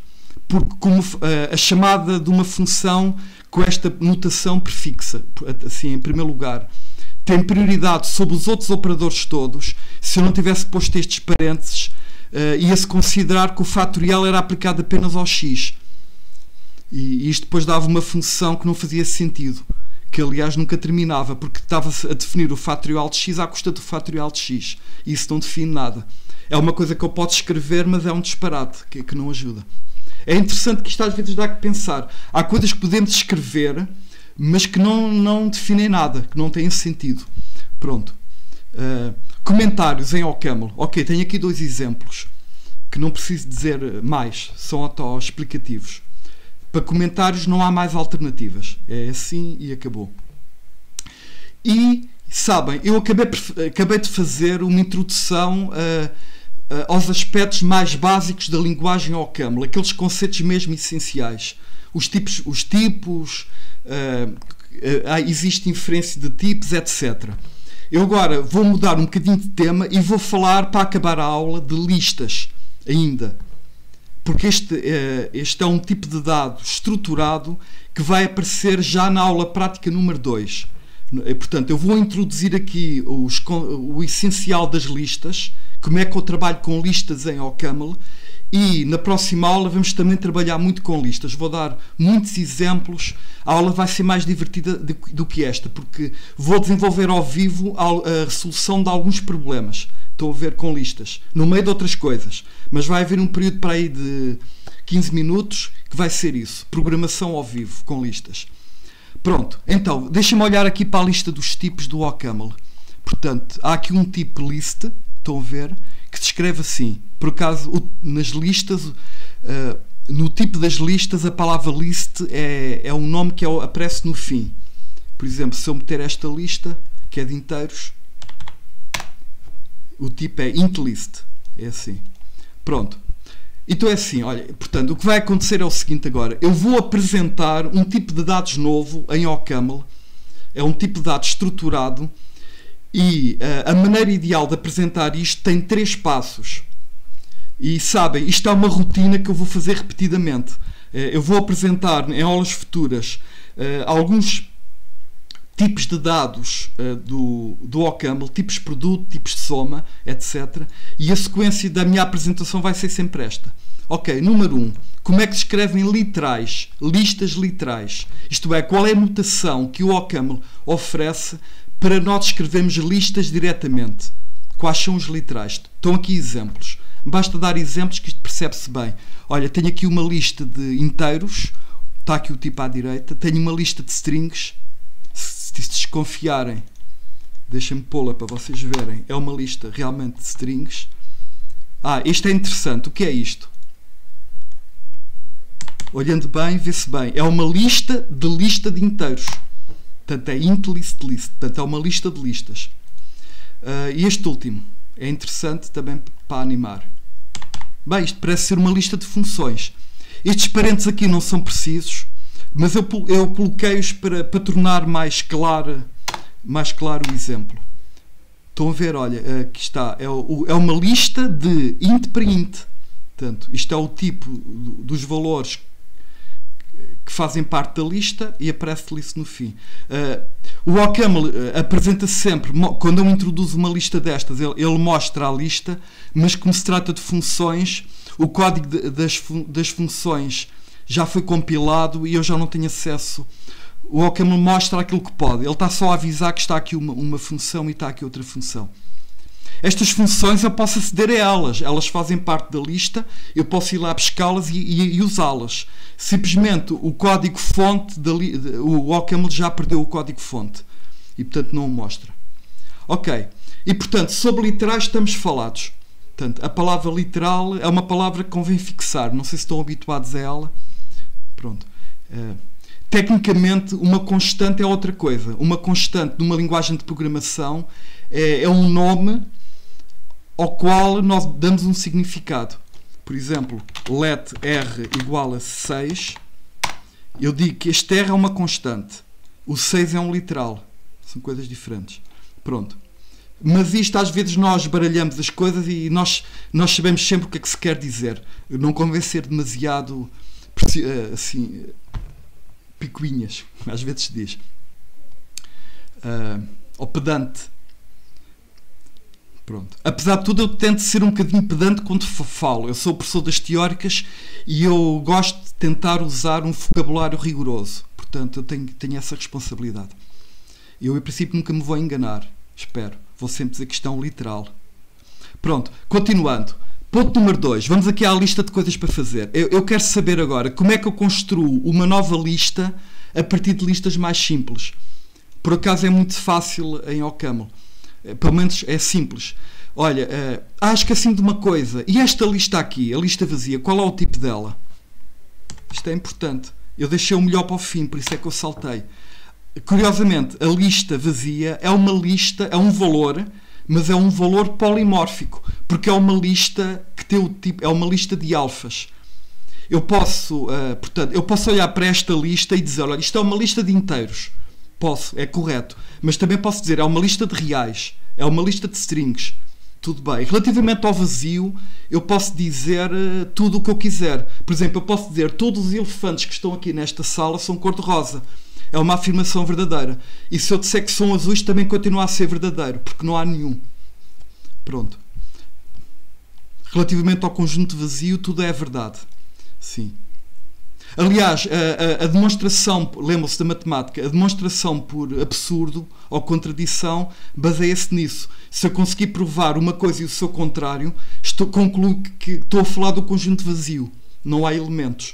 Porque como a chamada de uma função com esta notação prefixa, assim, em primeiro lugar, tem prioridade sobre os outros operadores todos. Se eu não tivesse posto estes parênteses, ia-se considerar que o fatorial era aplicado apenas ao x. E isto depois dava uma função que não fazia sentido, que aliás nunca terminava, porque estava a definir o fatorial de x à custa do fatorial de x. E isso não define nada. É uma coisa que eu posso escrever, mas é um disparate, que não ajuda. É interessante que isto às vezes dá que pensar. Há coisas que podemos escrever, mas que não definem nada, que não têm sentido. Pronto. Comentários em OCaml. Ok, tenho aqui 2 exemplos, que não preciso dizer mais, são auto-explicativos. Para comentários não há mais alternativas. É assim e acabou. E, sabem, eu acabei de fazer uma introdução aos aspectos mais básicos da linguagem OCaml, aqueles conceitos mesmo essenciais. Os tipos, existe inferência de tipos, etc. Eu agora vou mudar um bocadinho de tema e vou falar, para acabar a aula, de listas ainda. Porque este é um tipo de dado estruturado que vai aparecer já na aula prática número 2. Portanto, eu vou introduzir aqui o essencial das listas, como é que eu trabalho com listas em OCaml, e na próxima aula vamos também trabalhar muito com listas. Vou dar muitos exemplos. A aula vai ser mais divertida do que esta, porque vou desenvolver ao vivo a resolução de alguns problemas. Estou a ver com listas, no meio de outras coisas. Mas vai haver um período para aí de 15 minutos que vai ser isso. Programação ao vivo, com listas. Pronto, então, deixem-me olhar aqui para a lista dos tipos do OCaml. Portanto, há aqui um tipo list, estão a ver, que se escreve assim. Por acaso, nas listas, no tipo das listas, a palavra list é um nome que aparece no fim. Por exemplo, se eu meter esta lista, que é de inteiros, o tipo é intlist. É assim. Pronto. Então é assim, olha, portanto, o que vai acontecer é o seguinte agora. Eu vou apresentar um tipo de dados novo em OCaml. É um tipo de dados estruturado. E a maneira ideal de apresentar isto tem 3 passos. E sabem, isto é uma rotina que eu vou fazer repetidamente. Eu vou apresentar em aulas futuras alguns tipos de dados do OCaml, tipos de produto, tipos de soma, etc. E a sequência da minha apresentação vai ser sempre esta. Ok, número 1. Como é que se escrevem literais, listas literais? Isto é, qual é a notação que o OCaml oferece para nós escrevermos listas diretamente? Quais são os literais? Estão aqui exemplos. Basta dar exemplos que isto percebe-se bem. Olha, tenho aqui uma lista de inteiros. Está aqui o tipo à direita. Tenho uma lista de strings. Se desconfiarem, deixem-me pô-la para vocês verem. É uma lista realmente de strings. Isto é interessante. O que é isto? Olhando bem, vê-se bem. É uma lista de inteiros. Portanto, é int list list. Portanto, é uma lista de listas. E este último é interessante também para animar. Bem, isto parece ser uma lista de funções. Estes parênteses aqui não são precisos, mas eu coloquei-os para tornar mais claro o exemplo. Estão a ver, olha, aqui está. É uma lista de int para int. Portanto, isto é o tipo dos valores que fazem parte da lista e aparece-lhe isso no fim. O OCaml apresenta sempre, quando eu introduzo uma lista destas, ele mostra a lista, mas como se trata de funções, o código das funções já foi compilado e eu já não tenho acesso. O OCaml mostra aquilo que pode. Ele está só a avisar que está aqui uma função e está aqui outra função. Estas funções eu posso aceder a elas. Elas fazem parte da lista. Eu posso ir lá buscá-las e usá-las. Simplesmente o código-fonte, o OCaml já perdeu o código-fonte. E, portanto, não o mostra. Ok. E, portanto, sobre literais estamos falados. Portanto, a palavra literal é uma palavra que convém fixar. Não sei se estão habituados a ela. Pronto. Tecnicamente, uma constante é outra coisa. Uma constante numa linguagem de programação é um nome ao qual nós damos um significado. Por exemplo, let r igual a 6. Eu digo que este r é uma constante. O 6 é um literal. São coisas diferentes. Pronto. Mas isto, às vezes, nós baralhamos as coisas e nós sabemos sempre o que é que se quer dizer. Não convém ser demasiado assim, picuinhas, às vezes se diz. Ou pedante. Pronto. Apesar de tudo, eu tento ser um bocadinho pedante quando falo. Eu sou professor das teóricas e eu gosto de tentar usar um vocabulário rigoroso. Portanto, eu tenho essa responsabilidade. Eu, em princípio, nunca me vou enganar. Espero. Vou sempre dizer questão literal. Pronto. Continuando. Ponto número 2. Vamos aqui à lista de coisas para fazer. Eu quero saber agora como é que eu construo uma nova lista a partir de listas mais simples. Por acaso é muito fácil em OCaml. Pelo menos é simples. Olha, esqueci-me de uma coisa. E esta lista aqui, a lista vazia, qual é o tipo dela? Isto é importante. Eu deixei o melhor para o fim, por isso é que eu saltei. Curiosamente, a lista vazia é uma lista, é um valor, mas é um valor polimórfico, porque é uma lista que tem o tipo, é uma lista de alfas. Eu posso, portanto, eu posso olhar para esta lista e dizer, olha, isto é uma lista de inteiros. Posso, é correto. Mas também posso dizer, é uma lista de reais, é uma lista de strings. Tudo bem. Relativamente ao vazio, eu posso dizer tudo o que eu quiser. Por exemplo, eu posso dizer, todos os elefantes que estão aqui nesta sala são cor-de-rosa. É uma afirmação verdadeira. E se eu disser que são azuis, também continua a ser verdadeiro, porque não há nenhum. Pronto. Relativamente ao conjunto vazio, tudo é verdade. Sim. Aliás, a demonstração, lembram-se da matemática, a demonstração por absurdo ou contradição baseia-se nisso. Se eu conseguir provar uma coisa e o seu contrário, concluo que estou a falar do conjunto vazio. Não há elementos.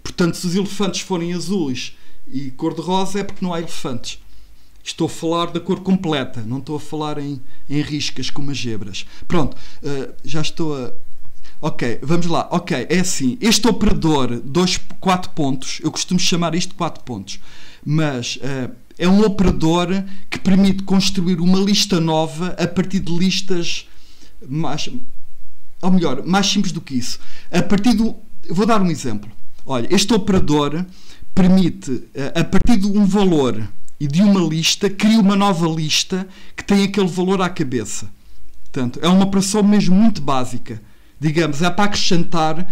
Portanto, se os elefantes forem azuis e cor-de-rosa, é porque não há elefantes. Estou a falar da cor completa, não estou a falar em riscas como as zebras. Pronto, já estou a... Ok, vamos lá. Ok, é assim. Este operador, 4 pontos, eu costumo chamar isto de 4 pontos, mas é um operador que permite construir uma lista nova a partir de listas mais... Ou melhor, mais simples do que isso. A partir do... Vou dar um exemplo. Olha, este operador permite, a partir de um valor e de uma lista, cria uma nova lista que tem aquele valor à cabeça. Portanto, é uma operação mesmo muito básica. Digamos, é para acrescentar,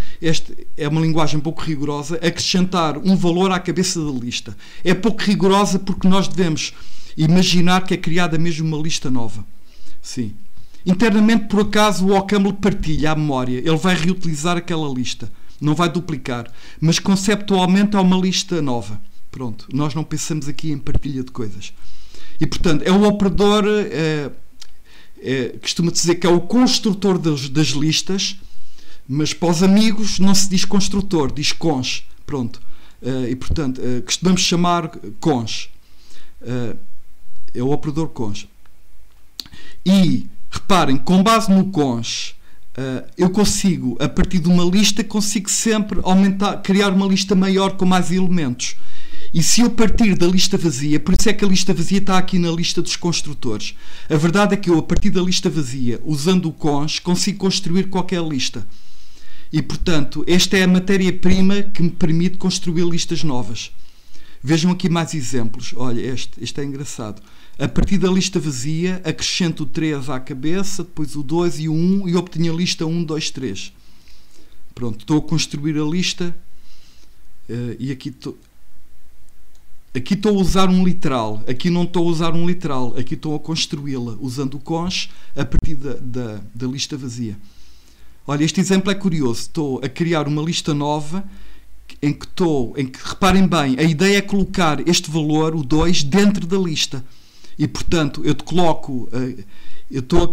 é uma linguagem um pouco rigorosa, acrescentar um valor à cabeça da lista. É pouco rigorosa porque nós devemos imaginar que é criada mesmo uma lista nova. Sim. Internamente, por acaso, o OCaml partilha a memória. Ele vai reutilizar aquela lista. Não vai duplicar. Mas conceptualmente é uma lista nova. Pronto. Nós não pensamos aqui em partilha de coisas. E, portanto, é o operador... costuma dizer que é o construtor das listas, mas para os amigos não se diz construtor, diz cons. Pronto. E, portanto, costumamos chamar cons. É o operador cons. E, reparem, com base no cons, eu consigo, a partir de uma lista, consigo sempre criar uma lista maior com mais elementos. E se eu partir da lista vazia, por isso é que a lista vazia está aqui na lista dos construtores. A verdade é que eu, a partir da lista vazia, usando o cons, consigo construir qualquer lista. E, portanto, esta é a matéria-prima que me permite construir listas novas. Vejam aqui mais exemplos. Olha, este é engraçado. A partir da lista vazia, acrescento o 3 à cabeça, depois o 2 e o 1, e obtenho a lista 1, 2, 3. Pronto, estou a construir a lista, e aqui estou... Aqui estou a usar um literal, aqui não estou a usar um literal, aqui estou a construí-la, usando o cons a partir da lista vazia. Olha, este exemplo é curioso. Estou a criar uma lista nova em que, reparem bem, a ideia é colocar este valor, o 2, dentro da lista. E, portanto, eu estou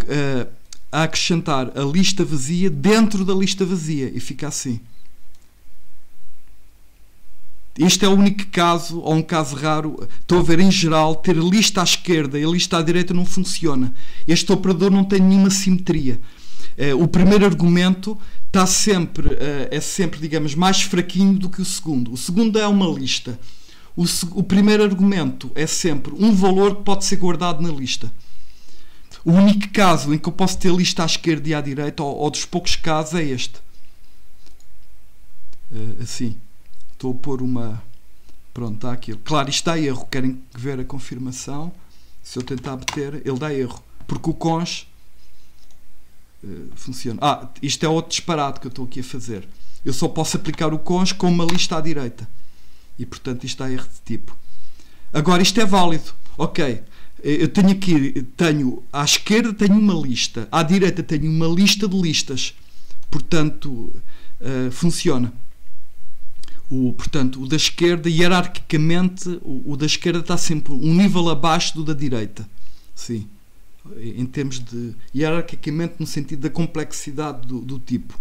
a acrescentar a lista vazia dentro da lista vazia, e fica assim. Este é o único caso, ou um caso raro. Estou a ver, em geral, ter a lista à esquerda e a lista à direita não funciona. Este operador não tem nenhuma simetria. O primeiro argumento é sempre, digamos, mais fraquinho do que o segundo. O segundo é uma lista. O primeiro argumento é sempre um valor que pode ser guardado na lista. O único caso em que eu posso ter lista à esquerda e à direita, ou dos poucos casos, é este. Assim. Estou a pôr uma... Pronto, está aquilo. Claro, isto dá erro. Querem ver a confirmação? Se eu tentar meter, ele dá erro. Porque o cons funciona. Isto é outro disparate que eu estou aqui a fazer. Eu só posso aplicar o cons com uma lista à direita. E, portanto, isto dá erro de tipo. Agora, isto é válido. Ok. eu tenho aqui, à esquerda tenho uma lista, à direita tenho uma lista de listas. Portanto, funciona. Portanto, o da esquerda, hierarquicamente, o da esquerda está sempre um nível abaixo do da direita. Sim. Em termos de... hierarquicamente, no sentido da complexidade do tipo.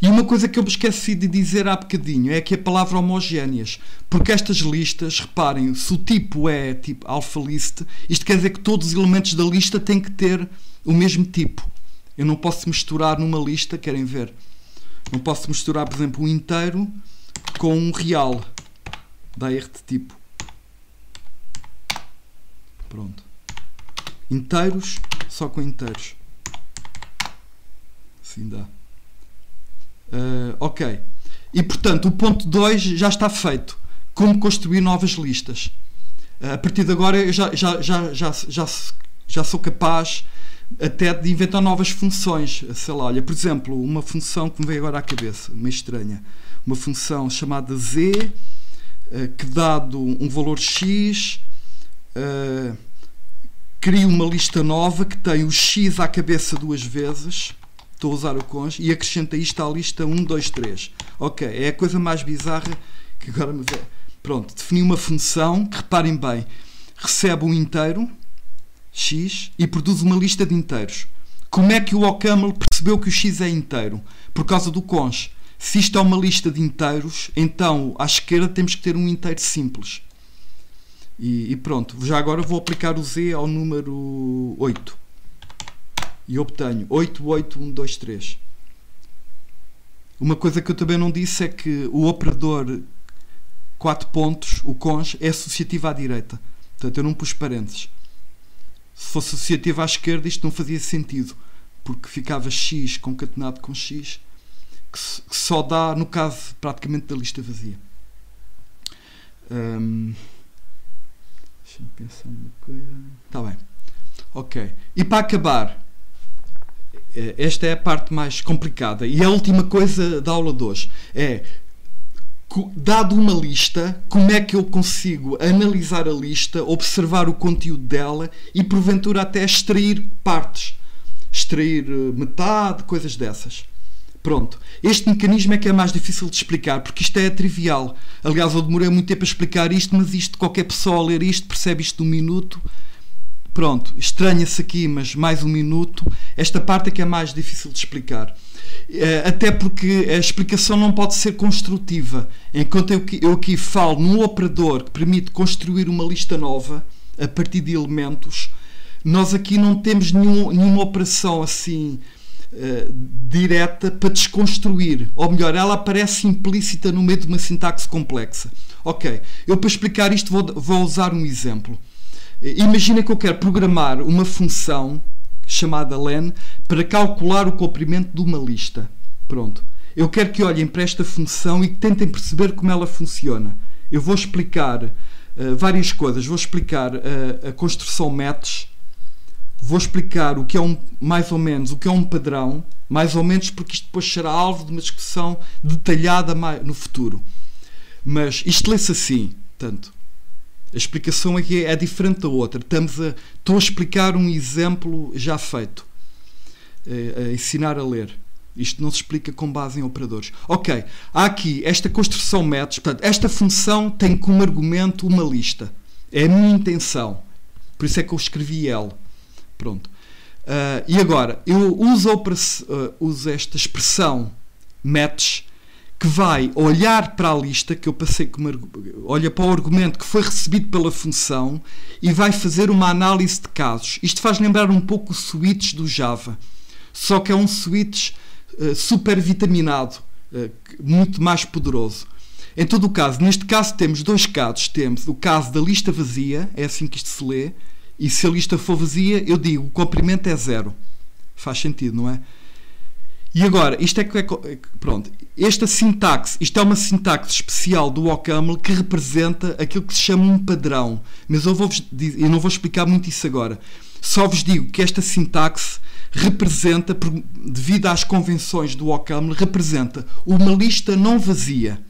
E uma coisa que eu me esqueci de dizer há bocadinho é que a palavra homogéneas. Porque estas listas, reparem, se o tipo é tipo alpha list, isto quer dizer que todos os elementos da lista têm que ter o mesmo tipo. Eu não posso misturar numa lista, querem ver? Não posso misturar, por exemplo, um inteiro com um real. Dá erro de tipo. Pronto. Inteiros só com inteiros. Assim dá. Ok. E, portanto, o ponto 2 já está feito. Como construir novas listas. A partir de agora eu já sou capaz até de inventar novas funções. Sei lá, olha, por exemplo, uma função que me veio agora à cabeça, meio estranha. Uma função chamada z, que dado um valor x, cria uma lista nova que tem o x à cabeça 2 vezes. Estou a usar o cons e acrescenta isto à lista 1, 2, 3. Ok, é a coisa mais bizarra que agora me vê. Pronto, defini uma função que, reparem bem, recebe um inteiro, x, e produz uma lista de inteiros. Como é que o OCaml percebeu que o x é inteiro? Por causa do cons. Se isto é uma lista de inteiros, então à esquerda temos que ter um inteiro simples. E pronto, já agora vou aplicar o z ao número 8. E obtenho 8, 8, 1, 2, 3. Uma coisa que eu também não disse é que o operador 4 pontos, o cons, é associativo à direita. Portanto, eu não pus parênteses. Se fosse associativo à esquerda, isto não fazia sentido. Porque ficava x concatenado com x, que só dá, no caso, praticamente da lista vazia. Deixa-me pensar uma coisa. Está bem. Ok. E para acabar, esta é a parte mais complicada. E a última coisa da aula de hoje é, dado uma lista, como é que eu consigo analisar a lista, observar o conteúdo dela e, porventura, até extrair partes. Extrair metade, coisas dessas. Pronto. Este mecanismo é que é mais difícil de explicar, porque isto é trivial. Aliás, eu demorei muito tempo a explicar isto, mas isto, qualquer pessoa a ler isto percebe isto num minuto. Pronto, estranha-se aqui, mas mais um minuto. Esta parte é que é mais difícil de explicar. Até porque a explicação não pode ser construtiva. Enquanto eu aqui falo num operador que permite construir uma lista nova a partir de elementos, nós aqui não temos nenhuma operação assim direta para desconstruir. Ou melhor, ela aparece implícita no meio de uma sintaxe complexa. Ok, eu para explicar isto vou usar um exemplo. Imagina que eu quero programar uma função chamada len para calcular o comprimento de uma lista. Pronto. Eu quero que olhem para esta função e que tentem perceber como ela funciona. Eu vou explicar várias coisas. Vou explicar a construção match. Vou explicar o que é mais ou menos o que é um padrão, mais ou menos porque isto depois será alvo de uma discussão detalhada no futuro. Mas isto lê-se assim, portanto, a explicação aqui é diferente da outra. Estou a explicar um exemplo já feito, a ensinar a ler. Isto não se explica com base em operadores. Ok, há aqui esta construção match, portanto, esta função tem como argumento uma lista. É a minha intenção. Por isso é que eu escrevi L. Pronto. E agora, eu uso esta expressão match, que vai olhar para a lista que eu passei olha para o argumento que foi recebido pela função e vai fazer uma análise de casos. Isto faz lembrar um pouco o switch do Java, só que é um switch super vitaminado, muito mais poderoso. Em todo o caso, neste caso temos dois casos. Temos o caso da lista vazia, é assim que isto se lê, e se a lista for vazia, eu digo o comprimento é 0. Faz sentido, não é? E agora, isto é pronto, esta sintaxe, isto é uma sintaxe especial do OCaml que representa aquilo que se chama um padrão. Mas eu não vou explicar muito isso agora. Só vos digo que esta sintaxe representa, devido às convenções do OCaml, representa uma lista não vazia.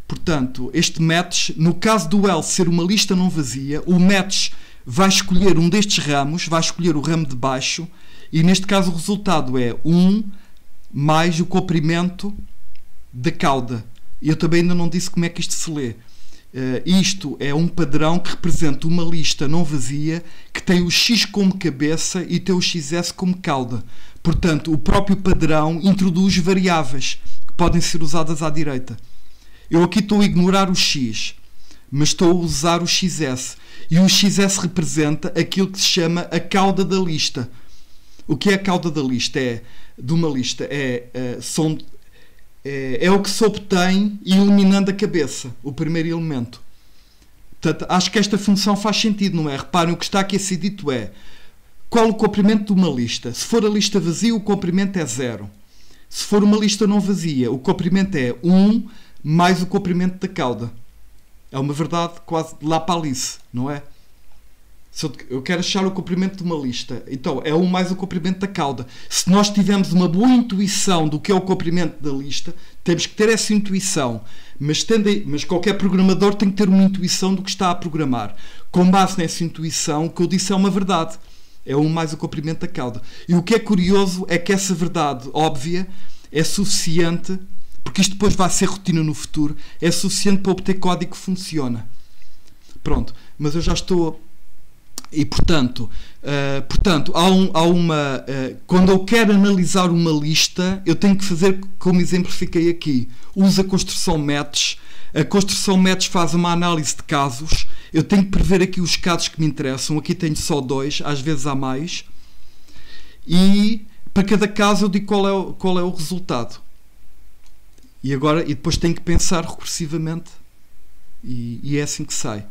Portanto, este match, no caso do else ser uma lista não vazia, o match vai escolher um destes ramos, vai escolher o ramo de baixo, e neste caso o resultado é 1 mais o comprimento da cauda. Eu também ainda não disse como é que isto se lê. Isto é um padrão que representa uma lista não vazia que tem o X como cabeça e tem o XS como cauda. Portanto, o próprio padrão introduz variáveis que podem ser usadas à direita. Eu aqui estou a ignorar o X, mas estou a usar o XS. E o XS representa aquilo que se chama a cauda da lista. O que é a cauda da lista? De uma lista é o que se obtém eliminando a cabeça, o primeiro elemento. Portanto, acho que esta função faz sentido, não é? Reparem, o que está aqui a ser dito é qual o comprimento de uma lista. Se for a lista vazia, o comprimento é 0. Se for uma lista não vazia, o comprimento é 1 mais o comprimento da cauda. É uma verdade quase de lá para Alice, não é? Se eu quero achar o comprimento de uma lista, então é 1 mais o comprimento da cauda. Se nós tivermos uma boa intuição do que é o comprimento da lista, temos que ter essa intuição. Mas qualquer programador tem que ter uma intuição do que está a programar. Com base nessa intuição, o que eu disse é uma verdade. É 1 mais o comprimento da cauda. E o que é curioso é que essa verdade óbvia é suficiente, porque isto depois vai ser rotina no futuro, é suficiente para obter código que funciona. Pronto, mas eu já estou... E, portanto quando eu quero analisar uma lista, eu tenho que fazer como exemplifiquei aqui. Uso a construção match. A construção match faz uma análise de casos. Eu tenho que prever aqui os casos que me interessam. Aqui tenho só 2, às vezes há mais. E para cada caso eu digo qual é o resultado. E depois tenho que pensar recursivamente. E é assim que sai.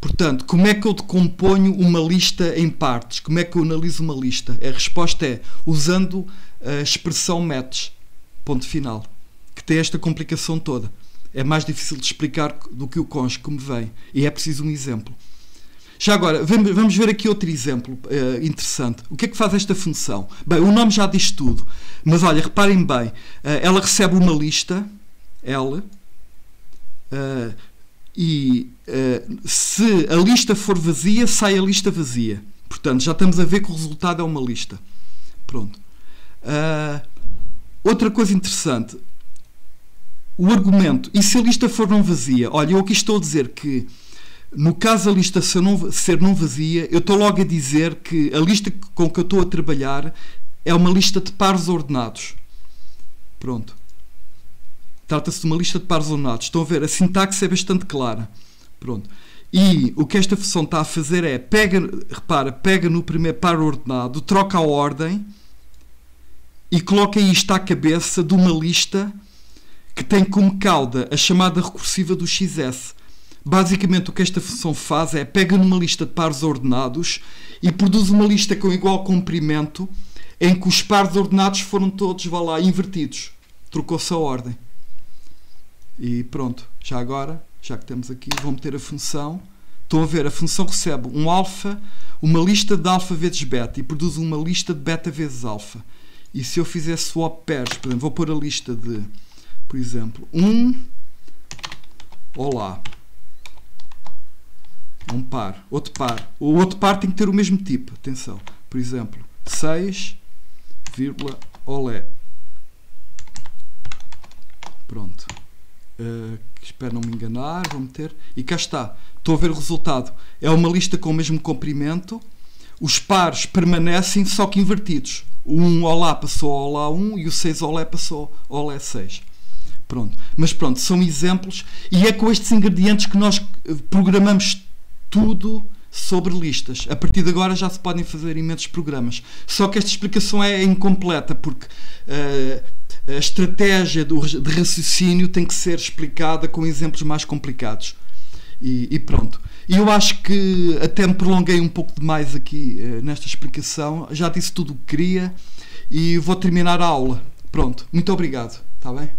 Portanto, como é que eu decomponho uma lista em partes? Como é que eu analiso uma lista? A resposta é usando a expressão match, ponto final, que tem esta complicação toda. É mais difícil de explicar do que o conj, como vem. E é preciso um exemplo. Já agora, vamos ver aqui outro exemplo interessante. O que é que faz esta função? Bem, o nome já diz tudo. Mas olha, reparem bem. Ela recebe uma lista, L, se a lista for vazia, sai a lista vazia. Portanto, já estamos a ver que o resultado é uma lista. Pronto. Outra coisa interessante. O argumento. E se a lista for não vazia? Olha, eu aqui estou a dizer que no caso da lista ser não vazia, eu estou logo a dizer que a lista com que eu estou a trabalhar é uma lista de pares ordenados. Pronto. Trata-se de uma lista de pares ordenados. Estão a ver? A sintaxe é bastante clara. Pronto. E o que esta função está a fazer é, pega no primeiro par ordenado, troca a ordem e coloca isto à cabeça de uma lista que tem como cauda a chamada recursiva do XS. Basicamente, o que esta função faz é, pega numa lista de pares ordenados e produz uma lista com igual comprimento em que os pares ordenados foram todos, vá lá, invertidos. Trocou-se a ordem. E pronto, já agora, já que estamos aqui, vou meter a função. Estão a ver, a função recebe um alfa, uma lista de alfa vezes beta e produz uma lista de beta vezes alfa. E se eu fizer swap pairs, por exemplo, vou pôr a lista de, por exemplo, olá, um par, outro par. O outro par tem que ter o mesmo tipo, atenção. Por exemplo, 6, olé. Pronto. Espero não me enganar, vou meter, e cá está, estou a ver o resultado, é uma lista com o mesmo comprimento, os pares permanecem só que invertidos, o 1 olá passou ao olá 1 e o 6 olé passou ao olé 6. Pronto. Mas pronto, são exemplos e é com estes ingredientes que nós programamos tudo sobre listas. A partir de agora já se podem fazer imensos programas, só que esta explicação é incompleta porque a estratégia de raciocínio tem que ser explicada com exemplos mais complicados. E pronto. E eu acho que até me prolonguei um pouco demais aqui nesta explicação. Já disse tudo o que queria e vou terminar a aula. Pronto. Muito obrigado. Está bem?